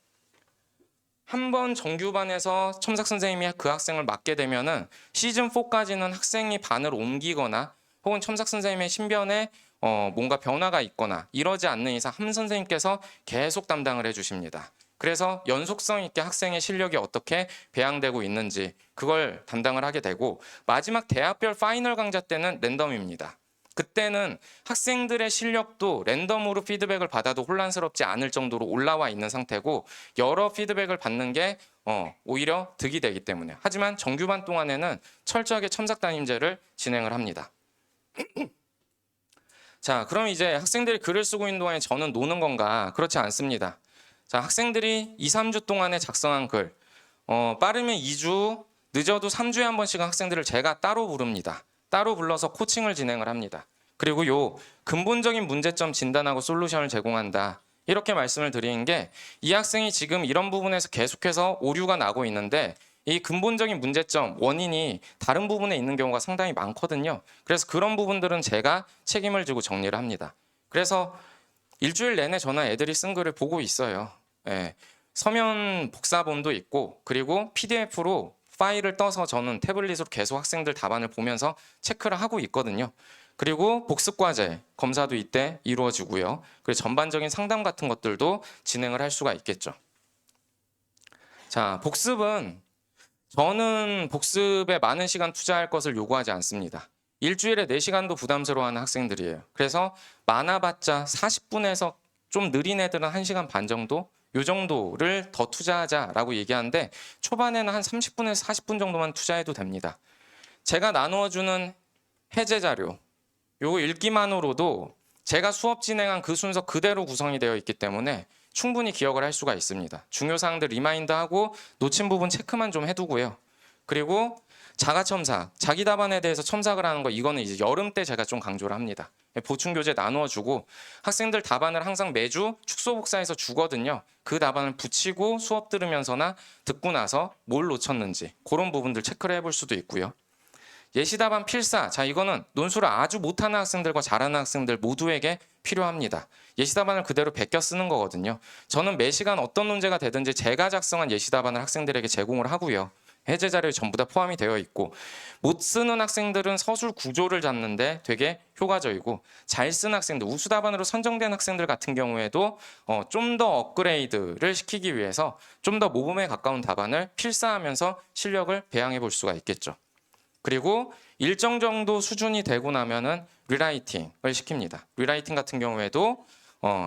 한번 정규반에서 첨삭 선생님이 그 학생을 맡게 되면은 시즌 4까지는 학생이 반을 옮기거나 혹은 첨삭 선생님의 신변에 뭔가 변화가 있거나 이러지 않는 이상 한 선생님께서 계속 담당을 해주십니다. 그래서 연속성 있게 학생의 실력이 어떻게 배양되고 있는지 그걸 담당을 하게 되고 마지막 대학별 파이널 강좌 때는 랜덤입니다. 그때는 학생들의 실력도 랜덤으로 피드백을 받아도 혼란스럽지 않을 정도로 올라와 있는 상태고 여러 피드백을 받는 게 오히려 득이 되기 때문에 하지만 정규반 동안에는 철저하게 첨삭 담임제를 진행을 합니다. 자, 그럼 이제 학생들이 글을 쓰고 있는 동안에 저는 노는 건가? 그렇지 않습니다. 자, 학생들이 2, 3주 동안에 작성한 글 빠르면 2주, 늦어도 3주에 한 번씩은 학생들을 제가 따로 부릅니다. 따로 불러서 코칭을 진행을 합니다. 그리고 요 근본적인 문제점 진단하고 솔루션을 제공한다. 이렇게 말씀을 드리는 게 이 학생이 지금 이런 부분에서 계속해서 오류가 나고 있는데 이 근본적인 문제점, 원인이 다른 부분에 있는 경우가 상당히 많거든요. 그래서 그런 부분들은 제가 책임을 지고 정리를 합니다. 그래서 일주일 내내 저는 애들이 쓴 글을 보고 있어요. 예. 서면 복사본도 있고 그리고 PDF로 파일을 떠서 저는 태블릿으로 계속 학생들 답안을 보면서 체크를 하고 있거든요. 그리고 복습과제 검사도 이때 이루어지고요. 그리고 전반적인 상담 같은 것들도 진행을 할 수가 있겠죠. 자, 복습은 저는 복습에 많은 시간 투자할 것을 요구하지 않습니다. 일주일에 4시간도 부담스러워하는 학생들이에요. 그래서 많아봤자 40분에서 좀 느린 애들은 1시간 반 정도? 요 정도를 더 투자하자라고 얘기하는데 초반에는 한 30분에서 40분 정도만 투자해도 됩니다. 제가 나누어주는 해제 자료 요거 읽기만으로도 제가 수업 진행한 그 순서 그대로 구성이 되어 있기 때문에 충분히 기억을 할 수가 있습니다. 중요사항들 리마인드하고 놓친 부분 체크만 좀 해두고요. 그리고 자가 첨삭, 자기 답안에 대해서 첨삭을 하는 거 이거는 이제 여름 때 제가 좀 강조를 합니다. 보충 교재 나누어주고 학생들 답안을 항상 매주 축소 복사해서 주거든요. 그 답안을 붙이고 수업 들으면서나 듣고 나서 뭘 놓쳤는지 그런 부분들 체크를 해볼 수도 있고요. 예시답안 필사, 자 이거는 논술을 아주 못하는 학생들과 잘하는 학생들 모두에게 필요합니다. 예시답안을 그대로 베껴 쓰는 거거든요. 저는 매 시간 어떤 문제가 되든지 제가 작성한 예시답안을 학생들에게 제공을 하고요. 해제 자료에 전부 다 포함이 되어 있고 못 쓰는 학생들은 서술 구조를 잡는데 되게 효과적이고 잘 쓰는 학생들, 우수 답안으로 선정된 학생들 같은 경우에도 좀 더 업그레이드를 시키기 위해서 좀 더 모범에 가까운 답안을 필사하면서 실력을 배양해 볼 수가 있겠죠. 그리고 일정 정도 수준이 되고 나면은 리라이팅을 시킵니다. 리라이팅 같은 경우에도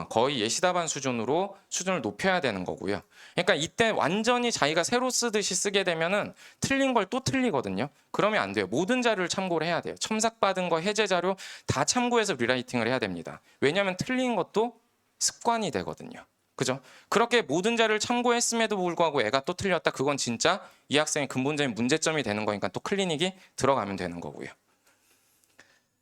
거의 예시답안 수준으로 수준을 높여야 되는 거고요. 그러니까 이때 완전히 자기가 새로 쓰듯이 쓰게 되면은 틀린 걸 또 틀리거든요. 그러면 안 돼요. 모든 자료를 참고를 해야 돼요. 첨삭받은 거, 해제 자료 다 참고해서 리라이팅을 해야 됩니다. 왜냐하면 틀린 것도 습관이 되거든요. 그죠? 그렇게 모든 자료를 참고했음에도 불구하고 애가 또 틀렸다. 그건 진짜 이 학생의 근본적인 문제점이 되는 거니까 또 클리닉이 들어가면 되는 거고요.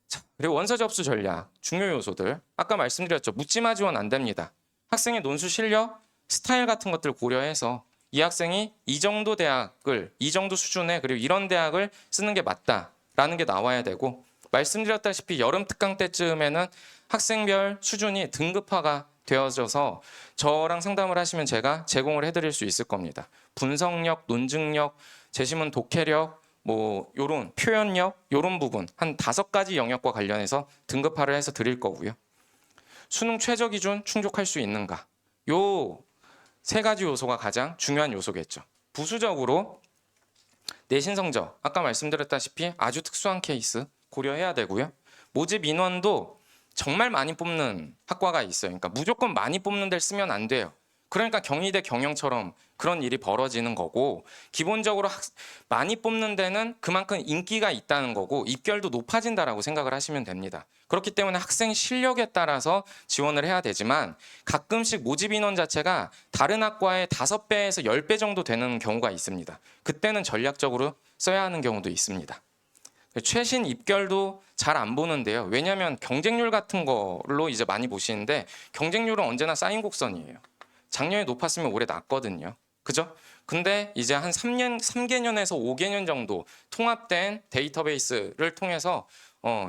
자, 그리고 원서 접수 전략, 중요 요소들. 아까 말씀드렸죠. 묻지마 지원 안 됩니다. 학생의 논술 실력, 스타일 같은 것들 고려해서 이 학생이 이 정도 대학을, 이 정도 수준에 그리고 이런 대학을 쓰는 게 맞다라는 게 나와야 되고 말씀드렸다시피 여름 특강 때쯤에는 학생별 수준이 등급화가 되어져서 저랑 상담을 하시면 제가 제공을 해드릴 수 있을 겁니다. 분석력, 논증력, 재심은 독해력, 뭐 요런 표현력, 요런 부분 한 5가지 영역과 관련해서 등급화를 해서 드릴 거고요. 수능 최저 기준 충족할 수 있는가? 요 3가지 요소가 가장 중요한 요소겠죠. 부수적으로 내신 성적, 아까 말씀드렸다시피 아주 특수한 케이스 고려해야 되고요. 모집 인원도 정말 많이 뽑는 학과가 있어요. 그러니까 무조건 많이 뽑는 데를 쓰면 안 돼요. 그러니까 경희대 경영처럼 그런 일이 벌어지는 거고, 기본적으로 많이 뽑는 데는 그만큼 인기가 있다는 거고 입결도 높아진다라고 생각을 하시면 됩니다. 그렇기 때문에 학생 실력에 따라서 지원을 해야 되지만 가끔씩 모집 인원 자체가 다른 학과의 5배에서 10배 정도 되는 경우가 있습니다. 그때는 전략적으로 써야 하는 경우도 있습니다. 최신 입결도 잘 안 보는데요. 왜냐하면 경쟁률 같은 걸로 이제 많이 보시는데 경쟁률은 언제나 쌓인 곡선이에요. 작년에 높았으면 올해 낮거든요. 그죠? 근데 이제 한 3개년에서 5개년 정도 통합된 데이터베이스를 통해서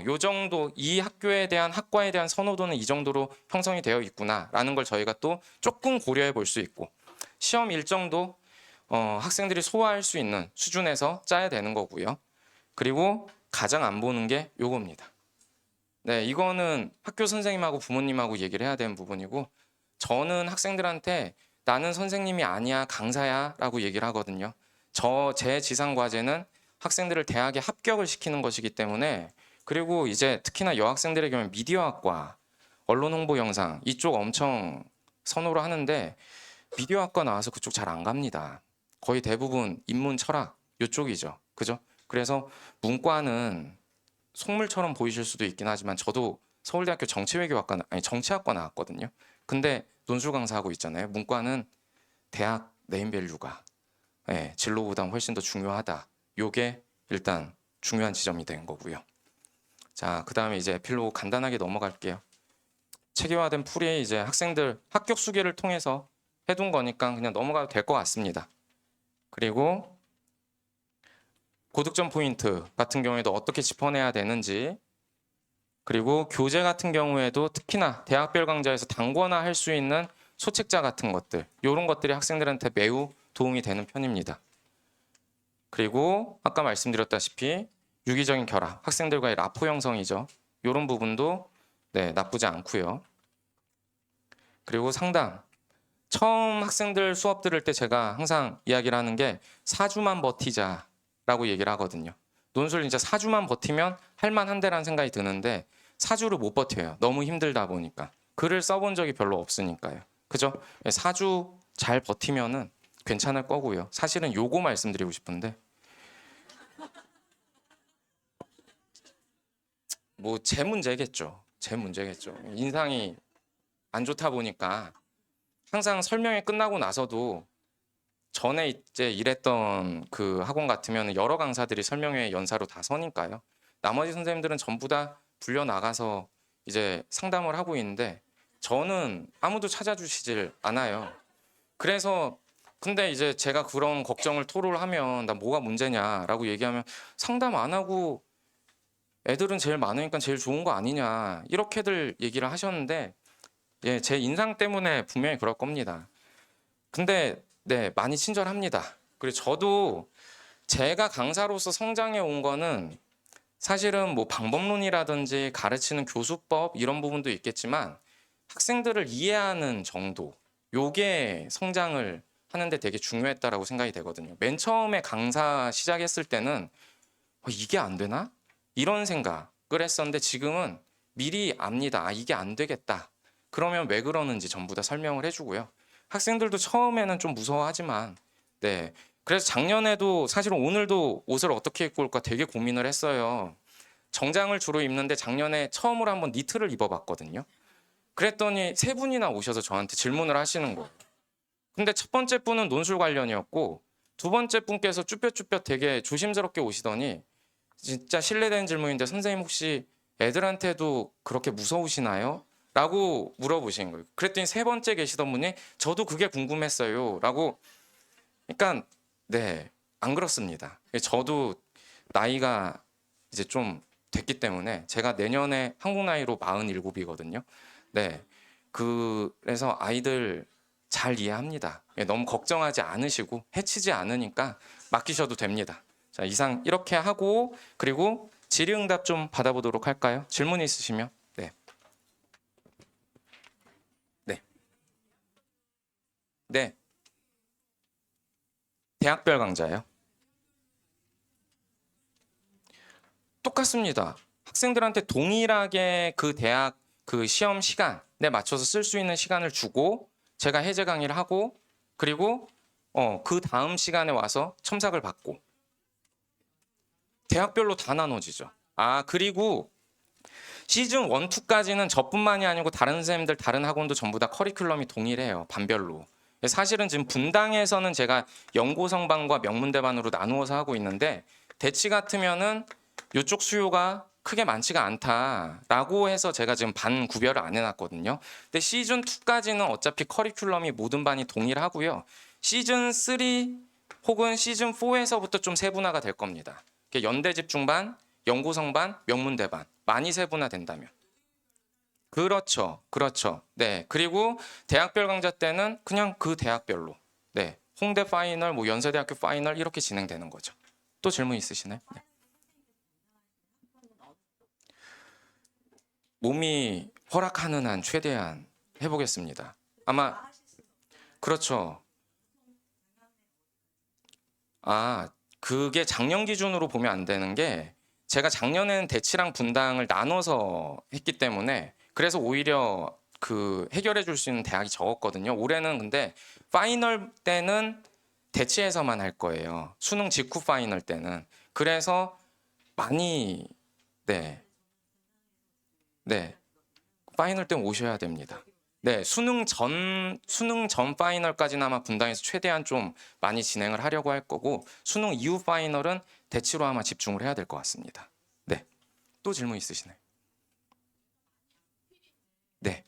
요 정도 이 학교에 대한 학과에 대한 선호도는 이 정도로 형성이 되어 있구나라는 걸 저희가 또 조금 고려해 볼 수 있고, 시험 일정도 학생들이 소화할 수 있는 수준에서 짜야 되는 거고요. 그리고 가장 안 보는 게 요겁니다. 네, 이거는 학교 선생님하고 부모님하고 얘기를 해야 되는 부분이고, 저는 학생들한테 나는 선생님이 아니야 강사야 라고 얘기를 하거든요. 제 지상 과제는 학생들을 대학에 합격을 시키는 것이기 때문에, 그리고 이제 특히나 여학생들의 경우에 미디어학과, 언론홍보 영상 이쪽 엄청 선호를 하는데 미디어학과 나와서 그쪽 잘 안 갑니다. 거의 대부분 인문 철학 이쪽이죠. 그죠? 그래서 문과는 속물처럼 보이실 수도 있긴 하지만 저도 서울대학교 정치학과 나왔거든요. 근데 논술 강사하고 있잖아요. 문과는 대학 네임밸류가 진로보다 훨씬 더 중요하다. 요게 일단 중요한 지점이 된 거고요. 자, 그다음에 이제 에필로그 간단하게 넘어갈게요. 체계화된 풀이 이제 학생들 합격 수기를 통해서 해둔 거니까 그냥 넘어가도 될 것 같습니다. 그리고 고득점 포인트 같은 경우에도 어떻게 짚어내야 되는지, 그리고 교재 같은 경우에도 특히나 대학별 강좌에서 단권화할 수 있는 소책자 같은 것들, 이런 것들이 학생들한테 매우 도움이 되는 편입니다. 그리고 아까 말씀드렸다시피 유기적인 결합, 학생들과의 라포 형성이죠. 이런 부분도 나쁘지 않고요. 그리고 상담. 처음 학생들 수업 들을 때 제가 항상 이야기를 하는 게 4주만 버티자라고 얘기를 하거든요. 논술 이제 4주만 버티면 할만한데라는 생각이 드는데 4주를 못 버텨요. 너무 힘들다 보니까. 글을 써본 적이 별로 없으니까요. 그죠? 4주 잘 버티면은 괜찮을 거고요. 사실은 요거 말씀드리고 싶은데 뭐 제 문제겠죠. 제 문제겠죠. 인상이 안 좋다 보니까 항상 설명이 끝나고 나서도 전에 이제 일했던 그 학원 같으면 여러 강사들이 설명회 연사로 다 서니까요. 나머지 선생님들은 전부 다 불려 나가서 이제 상담을 하고 있는데 저는 아무도 찾아주시질 않아요. 그래서 근데 이제 제가 그런 걱정을 토로를 하면 나 뭐가 문제냐라고 얘기하면 상담 안 하고 애들은 제일 많으니까 제일 좋은 거 아니냐 이렇게들 얘기를 하셨는데 제 인상 때문에 분명히 그럴 겁니다. 근데 많이 친절합니다. 그리고 저도 제가 강사로서 성장해 온 거는 사실은 뭐 방법론이라든지 가르치는 교수법 이런 부분도 있겠지만 학생들을 이해하는 정도, 요게 성장을 하는데 되게 중요했다라고 생각이 되거든요. 맨 처음에 강사 시작했을 때는 이게 안 되나? 이런 생각을 했었는데 지금은 미리 압니다. 이게 안 되겠다. 그러면 왜 그러는지 전부 다 설명을 해주고요. 학생들도 처음에는 좀 무서워하지만 그래서 작년에도 사실은 오늘도 옷을 어떻게 입고 올까 되게 고민을 했어요. 정장을 주로 입는데 작년에 처음으로 한번 니트를 입어봤거든요. 그랬더니 3분이나 오셔서 저한테 질문을 하시는 거예요. 근데 첫 번째 분은 논술 관련이었고 두 번째 분께서 쭈뼛쭈뼛 되게 조심스럽게 오시더니 진짜 실례되는 질문인데 선생님 혹시 애들한테도 그렇게 무서우시나요? 라고 물어보신 거예요. 그랬더니 세 번째 계시던 분이 저도 그게 궁금했어요. 라고. 그러니까 안 그렇습니다. 저도 나이가 이제 좀 됐기 때문에 제가 내년에 한국 나이로 47이거든요. 그래서 아이들 잘 이해합니다. 예, 너무 걱정하지 않으시고 해치지 않으니까 맡기셔도 됩니다. 자, 이상 이렇게 하고 그리고 질의응답 좀 받아보도록 할까요? 질문 있으시면. 네. 네. 네. 대학별 강좌요. 똑같습니다. 학생들한테 동일하게 그 대학 그 시험 시간에 맞춰서 쓸 수 있는 시간을 주고 제가 해제 강의를 하고 그리고 그 다음 시간에 와서 첨삭을 받고 대학별로 다 나눠지죠. 아, 그리고 시즌 1, 2까지는 저뿐만이 아니고 다른 선생님들 다른 학원도 전부 다 커리큘럼이 동일해요. 반별로. 사실은 지금 분당에서는 제가 연고성반과 명문대반으로 나누어서 하고 있는데 대치 같으면은 이쪽 수요가 크게 많지가 않다라고 해서 제가 지금 반 구별을 안 해놨거든요. 근데 시즌 2까지는 어차피 커리큘럼이 모든 반이 동일하고요. 시즌 3 혹은 시즌 4에서부터 좀 세분화가 될 겁니다. 연대 집중반, 연고성반, 명문대반 많이 세분화된다면. 그렇죠, 그렇죠. 네, 그리고 대학별 강좌 때는 그냥 그 대학별로, 네, 홍대 파이널, 뭐 연세대학교 파이널 이렇게 진행되는 거죠. 또 질문 있으시나요? 네. 몸이 허락하는 한 최대한 해보겠습니다. 아마 그렇죠. 아, 그게 작년 기준으로 보면 안 되는 게 제가 작년에는 대치랑 분당을 나눠서 했기 때문에 그래서 오히려 그 해결해 줄 수 있는 대학이 적었거든요. 올해는 근데 파이널 때는 대치에서만 할 거예요. 수능 직후 파이널 때는. 그래서 많이 네. 네. 파이널 때 오셔야 됩니다. 네, 수능 전 파이널까지는 아마 분당에서 최대한 좀 많이 진행을 하려고 할 거고 수능 이후 파이널은 대치로 아마 집중을 해야 될 것 같습니다. 네, 또 질문 있으시나요? 네,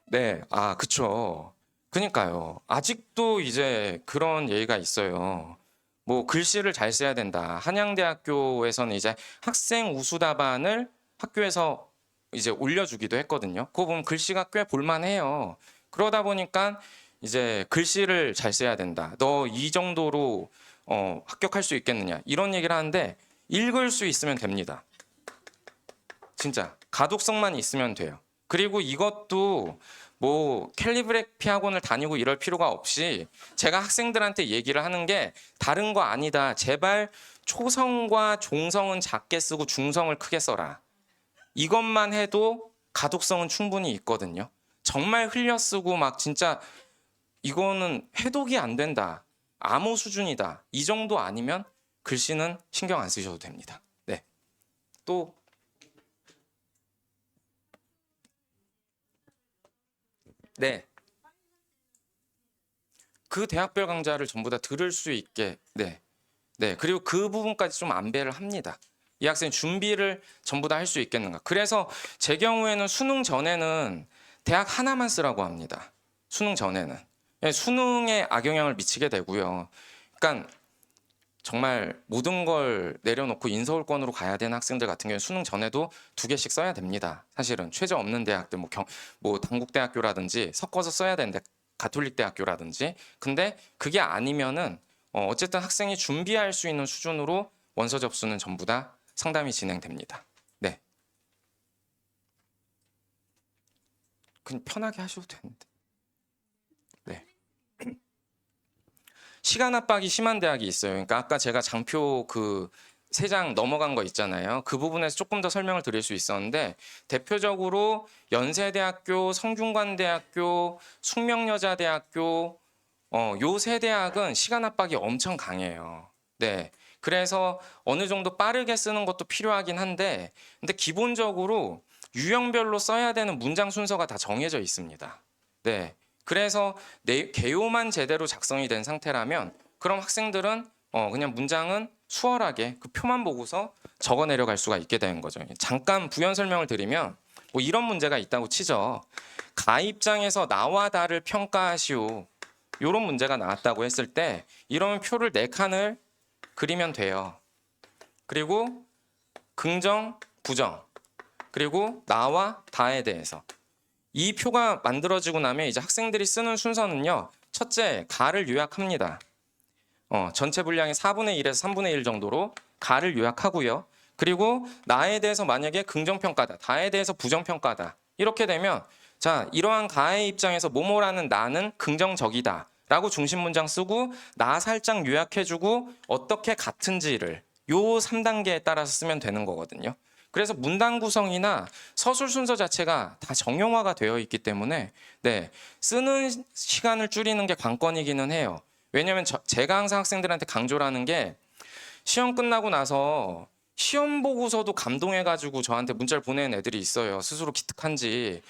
네, 아, 그쵸. 그니까요. 아직도 이제 그런 얘기가 있어요. 뭐 글씨를 잘 써야 된다. 한양대학교에서는 이제 학생 우수 답안을 학교에서 이제 올려주기도 했거든요. 그거 보면 글씨가 꽤 볼만해요. 그러다 보니까 이제 글씨를 잘 써야 된다. 너 이 정도로 합격할 수 있겠느냐. 이런 얘기를 하는데 읽을 수 있으면 됩니다. 진짜 가독성만 있으면 돼요. 그리고 이것도 뭐 캘리그래피 학원을 다니고 이럴 필요가 없이 제가 학생들한테 얘기를 하는 게 다른 거 아니다. 제발 초성과 종성은 작게 쓰고 중성을 크게 써라. 이것만 해도 가독성은 충분히 있거든요. 정말 흘려 쓰고 막 진짜 이거는 해독이 안 된다. 암호 수준이다. 이 정도 아니면 글씨는 신경 안 쓰셔도 됩니다. 네. 또 네. 그 대학별 강좌를 전부 다 들을 수 있게 네. 네. 그리고 그 부분까지 좀 안배를 합니다. 이 학생이 준비를 전부 다 할 수 있겠는가. 그래서 제 경우에는 수능 전에는 대학 하나만 쓰라고 합니다. 수능 전에는. 예, 수능에 악영향을 미치게 되고요. 그러니까 정말 모든 걸 내려놓고 인서울권으로 가야 되는 학생들 같은 경우는 수능 전에도 2개씩 써야 됩니다. 사실은 최저 없는 대학들 뭐 당국대학교라든지 섞어서 써야 되는데 가톨릭 대학교라든지 근데 그게 아니면은 어쨌든 학생이 준비할 수 있는 수준으로 원서 접수는 전부 다 상담이 진행됩니다. 네, 그냥 편하게 하셔도 되는데. 네. 시간 압박이 심한 대학이 있어요. 그러니까 아까 제가 장표 그 3장 넘어간 거 있잖아요. 그 부분에서 조금 더 설명을 드릴 수 있었는데 대표적으로 연세대학교, 성균관대학교, 숙명여자대학교 요 세 대학은 시간 압박이 엄청 강해요. 네. 그래서 어느 정도 빠르게 쓰는 것도 필요하긴 한데 근데 기본적으로 유형별로 써야 되는 문장 순서가 다 정해져 있습니다. 네. 그래서 개요만 제대로 작성이 된 상태라면 그럼 학생들은 그냥 문장은 수월하게 그 표만 보고서 적어 내려갈 수가 있게 되는 거죠. 잠깐 부연 설명을 드리면 뭐 이런 문제가 있다고 치죠. 가 입장에서 나와 다를 평가하시오. 이런 문제가 나왔다고 했을 때 이러면 표를 4칸을 그리면 돼요. 그리고 긍정, 부정, 그리고 나와 다에 대해서 이 표가 만들어지고 나면 이제 학생들이 쓰는 순서는요. 첫째, 가를 요약합니다. 전체 분량의 4분의 1에서 3분의 1 정도로 가를 요약하고요. 그리고 나에 대해서 만약에 긍정평가다, 다에 대해서 부정평가다. 이렇게 되면 자, 이러한 가의 입장에서 뭐뭐라는 나는 긍정적이다. 라고 중심 문장 쓰고 나 살짝 요약해주고 어떻게 같은지를 요 3단계에 따라서 쓰면 되는 거거든요. 그래서 문단 구성이나 서술 순서 자체가 다 정형화가 되어 있기 때문에 네, 쓰는 시간을 줄이는 게 관건이기는 해요. 왜냐하면 제가 항상 학생들한테 강조를 하는 게 시험 끝나고 나서 시험 보고서도 감동해가지고 저한테 문자를 보내는 애들이 있어요. 스스로 기특한지.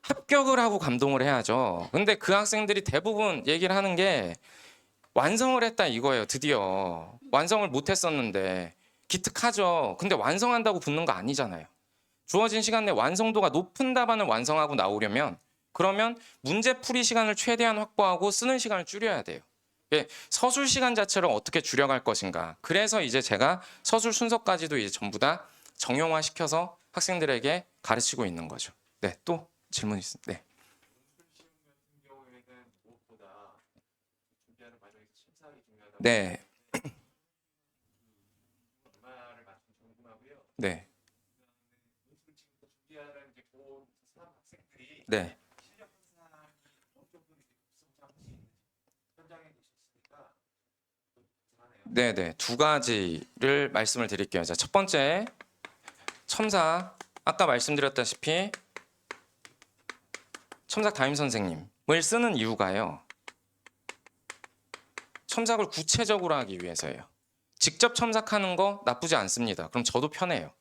합격을 하고 감동을 해야죠. 근데 그 학생들이 대부분 얘기를 하는 게 완성을 했다 이거예요. 드디어 완성을 못했었는데 기특하죠. 근데 완성한다고 붙는 거 아니잖아요. 주어진 시간 내 완성도가 높은 답안을 완성하고 나오려면 그러면 문제풀이 시간을 최대한 확보하고 쓰는 시간을 줄여야 돼요. 서술 시간 자체를 어떻게 줄여갈 것인가. 그래서 이제 제가 서술 순서까지도 이제 전부 다 정형화시켜서 학생들에게 가르치고 있는 거죠. 네, 또 질문 있습니다. 네. 네. 네. 네. 네, 네. 두 가지를 말씀을 드릴게요. 자, 첫 번째 첨삭 아까 말씀드렸다시피 첨삭 담임 선생님을 쓰는 이유가요. 첨삭을 구체적으로 하기 위해서예요. 직접 첨삭하는 거 나쁘지 않습니다. 그럼 저도 편해요.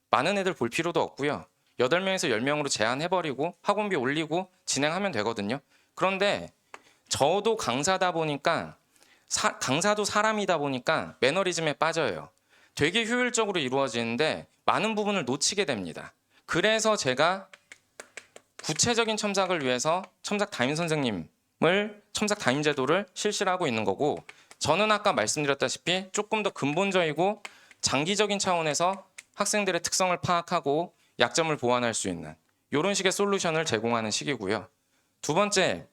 많은 애들 볼 필요도 없고요. 8명에서 10명으로 제한해버리고 학원비 올리고 진행하면 되거든요. 그런데 저도 강사다 보니까 강사도 사람이다 보니까 매너리즘에 빠져요. 되게 효율적으로 이루어지는데 많은 부분을 놓치게 됩니다. 그래서 제가 구체적인 첨삭을 위해서 첨삭 담임 선생님을 첨삭 담임 제도를 실시를 하고 있는 거고 저는 아까 말씀드렸다시피 조금 더 근본적이고 장기적인 차원에서 학생들의 특성을 파악하고 약점을 보완할 수 있는 이런 식의 솔루션을 제공하는 식이고요. 두 번째,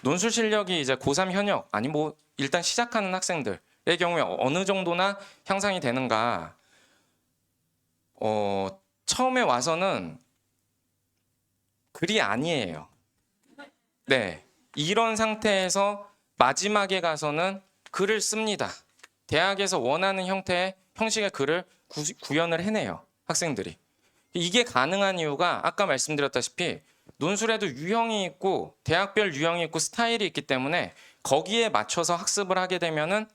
논술 실력이 이제 고3 현역 아니 뭐 일단 시작하는 학생들의 경우에 어느 정도나 향상이 되는가? 처음에 와서는 글이 아니에요. 네, 이런 상태에서 마지막에 가서는 글을 씁니다. 대학에서 원하는 형식의 글을 구현을 해내요. 학생들이. 이게 가능한 이유가 아까 말씀드렸다시피 논술에도 유형이 있고 대학별 유형이 있고 스타일이 있기 때문에 거기에 맞춰서 학습을 하게 되면은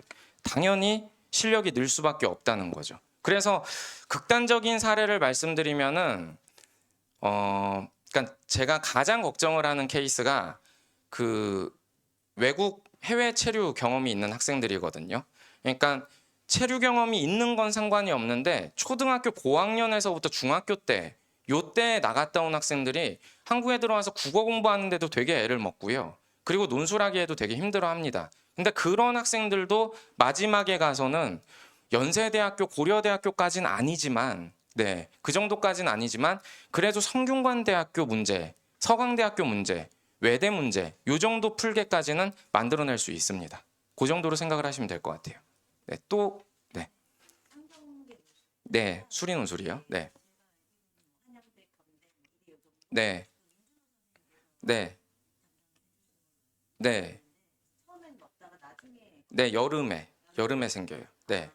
당연히 실력이 늘 수밖에 없다는 거죠. 그래서 극단적인 사례를 말씀드리면은 그러니까 제가 가장 걱정을 하는 케이스가 그 외국 해외 체류 경험이 있는 학생들이거든요. 그러니까 체류 경험이 있는 건 상관이 없는데 초등학교 고학년에서부터 중학교 때 요때 나갔다 온 학생들이 한국에 들어와서 국어 공부하는데도 되게 애를 먹고요. 그리고 논술하기에도 되게 힘들어합니다. 근데 그런 학생들도 마지막에 가서는 연세대학교, 고려대학교까지는 아니지만 네, 그 정도까지는 아니지만 그래도 성균관대학교 문제, 서강대학교 문제, 외대 문제 요 정도 풀게까지는 만들어낼 수 있습니다. 그 정도로 생각을 하시면 될 것 같아요. 네, 또 네. 네, 수리 논술이요. 네. 네. 네. 네. 네, 여름에 생겨요. 네.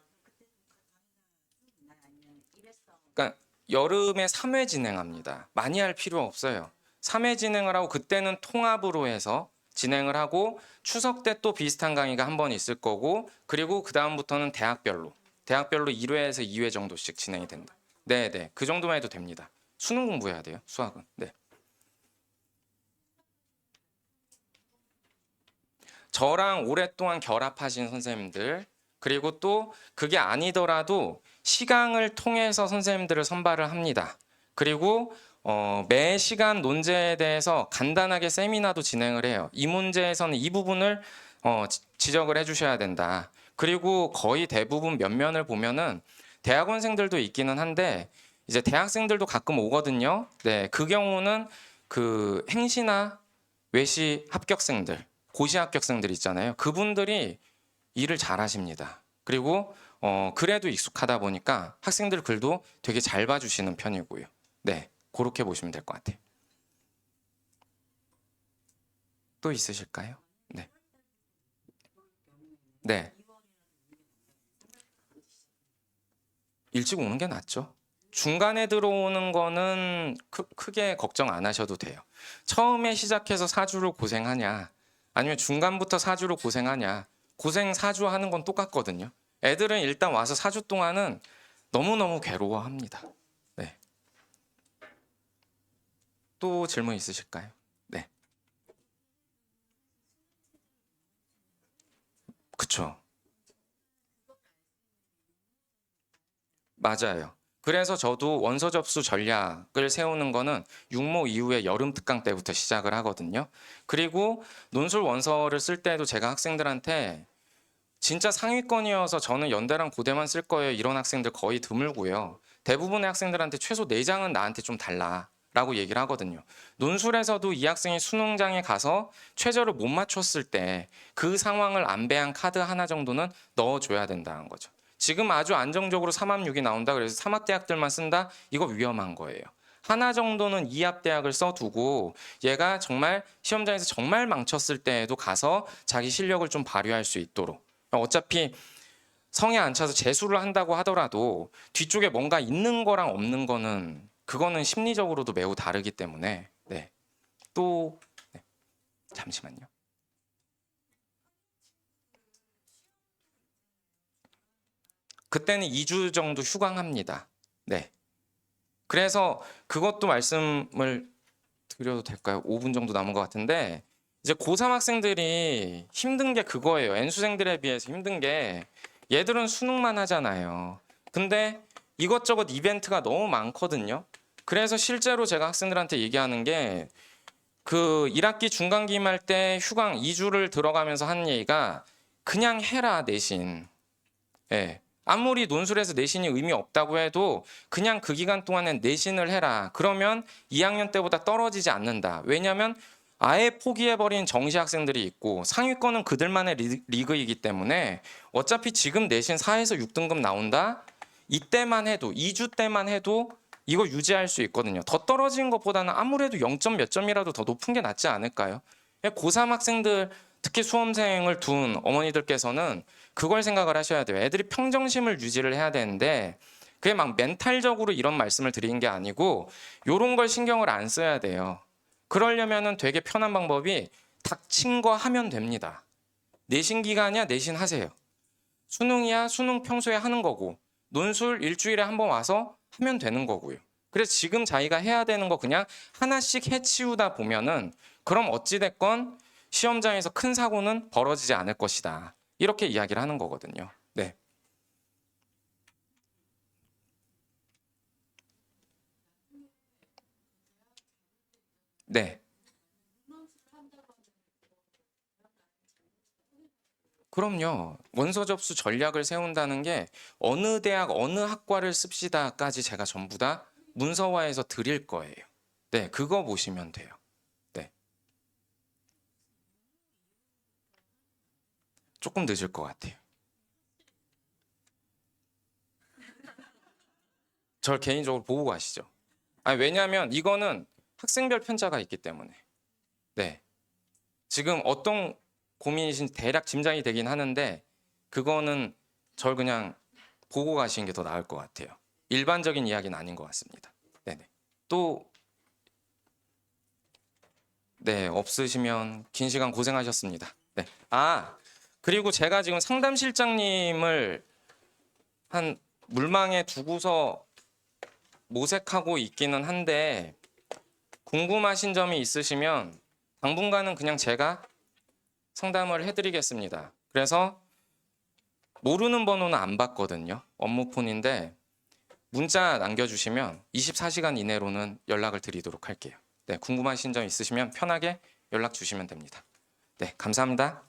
그러니까 여름에 3회 진행합니다. 많이 할 필요 없어요. 3회 진행을 하고 그때는 통합으로 해서 진행을 하고 추석 때 또 비슷한 강의가 한 번 있을 거고 그리고 그 다음부터는 대학별로 1회에서 2회 정도씩 진행이 된다. 네네 그 정도만 해도 됩니다. 수능 공부해야 돼요. 수학은. 네. 저랑 오랫동안 결합하신 선생님들 그리고 또 그게 아니더라도 시강을 통해서 선생님들을 선발을 합니다. 그리고 매 시간 논제에 대해서 간단하게 세미나도 진행을 해요. 이 문제에서는 이 부분을 지적을 해주셔야 된다. 그리고 거의 대부분 면면을 보면은 대학원생들도 있기는 한데 이제 대학생들도 가끔 오거든요. 네, 그 경우는 그 행시나 외시 합격생들, 고시 합격생들 있잖아요. 그분들이 일을 잘 하십니다. 그리고 그래도 익숙하다 보니까 학생들 글도 되게 잘 봐주시는 편이고요. 네, 그렇게 보시면 될 것 같아요. 또 있으실까요? 네. 네. 일찍 오는 게 낫죠. 중간에 들어오는 거는 크게 걱정 안 하셔도 돼요. 처음에 시작해서 4주를 고생하냐, 아니면 중간부터 4주를 고생하냐, 고생 4주 하는 건 똑같거든요. 애들은 일단 와서 4주 동안은 너무너무 괴로워합니다. 네. 또 질문 있으실까요? 네. 그쵸. 맞아요. 그래서 저도 원서 접수 전략을 세우는 거는 육모 이후에 여름 특강 때부터 시작을 하거든요. 그리고 논술 원서를 쓸 때도 제가 학생들한테 진짜 상위권이어서 저는 연대랑 고대만 쓸 거예요. 이런 학생들 거의 드물고요. 대부분의 학생들한테 최소 4장은 나한테 좀 달라라고 얘기를 하거든요. 논술에서도 이 학생이 수능장에 가서 최저를 못 맞췄을 때 그 상황을 안배한 카드 하나 정도는 넣어줘야 된다는 거죠. 지금 아주 안정적으로 3합6이 나온다 그래서 3합대학들만 쓴다? 이거 위험한 거예요. 하나 정도는 2합대학을 써두고 얘가 정말 시험장에서 정말 망쳤을 때에도 가서 자기 실력을 좀 발휘할 수 있도록. 어차피 성에 안 차서 재수를 한다고 하더라도 뒤쪽에 뭔가 있는 거랑 없는 거는 그거는 심리적으로도 매우 다르기 때문에 네. 또 네. 잠시만요. 그때는 2주 정도 휴강합니다. 네. 그래서 그것도 말씀을 드려도 될까요? 5분 정도 남은 것 같은데 이제 고3 학생들이 힘든 게 그거예요. N수생들에 비해서 힘든 게 얘들은 수능만 하잖아요. 근데 이것저것 이벤트가 너무 많거든요. 그래서 실제로 제가 학생들한테 얘기하는 게 그 1학기 중간 기임할 때 휴강 2주를 들어가면서 하는 얘기가 그냥 해라 내신. 예. 아무리 논술에서 내신이 의미 없다고 해도 그냥 그 기간 동안엔 내신을 해라. 그러면 2학년 때보다 떨어지지 않는다. 왜냐하면 아예 포기해버린 정시 학생들이 있고 상위권은 그들만의 리그이기 때문에 어차피 지금 내신 4에서 6등급 나온다. 이때만 해도 2주 때만 해도 이거 유지할 수 있거든요. 더 떨어진 것보다는 아무래도 0점 몇 점이라도 더 높은 게 낫지 않을까요? 고3 학생들 특히 수험생을 둔 어머니들께서는 그걸 생각을 하셔야 돼요. 애들이 평정심을 유지를 해야 되는데 그게 막 멘탈적으로 이런 말씀을 드리는 게 아니고 이런 걸 신경을 안 써야 돼요. 그러려면은 되게 편한 방법이 닥친 거 하면 됩니다. 내신 기간이야 내신 하세요. 수능이야 수능 평소에 하는 거고 논술 일주일에 한 번 와서 하면 되는 거고요. 그래서 지금 자기가 해야 되는 거 그냥 하나씩 해치우다 보면은 그럼 어찌됐건 시험장에서 큰 사고는 벌어지지 않을 것이다. 이렇게 이야기를 하는 거거든요. 네. 네. 그럼요. 원서 접수 전략을 세운다는 게 어느 대학, 어느 학과를 씁시다까지 제가 전부 다 문서화해서 드릴 거예요. 네, 그거 보시면 돼요. 네. 조금 늦을 것 같아요. 절 개인적으로 보고 가시죠. 아니, 왜냐하면 이거는 학생별 편차가 있기 때문에. 네. 지금 어떤 고민이신지 대략 짐작이 되긴 하는데 그거는 절 그냥 보고 가시는 게 더 나을 것 같아요. 일반적인 이야기는 아닌 것 같습니다. 네네. 또 네, 없으시면 긴 시간 고생하셨습니다. 네. 아, 그리고 제가 지금 상담실장님을 한 물망에 두고서 모색하고 있기는 한데 궁금하신 점이 있으시면 당분간은 그냥 제가 상담을 해드리겠습니다. 그래서 모르는 번호는 안 받거든요. 업무폰인데 문자 남겨주시면 24시간 이내로는 연락을 드리도록 할게요. 네, 궁금하신 점 있으시면 편하게 연락 주시면 됩니다. 네, 감사합니다.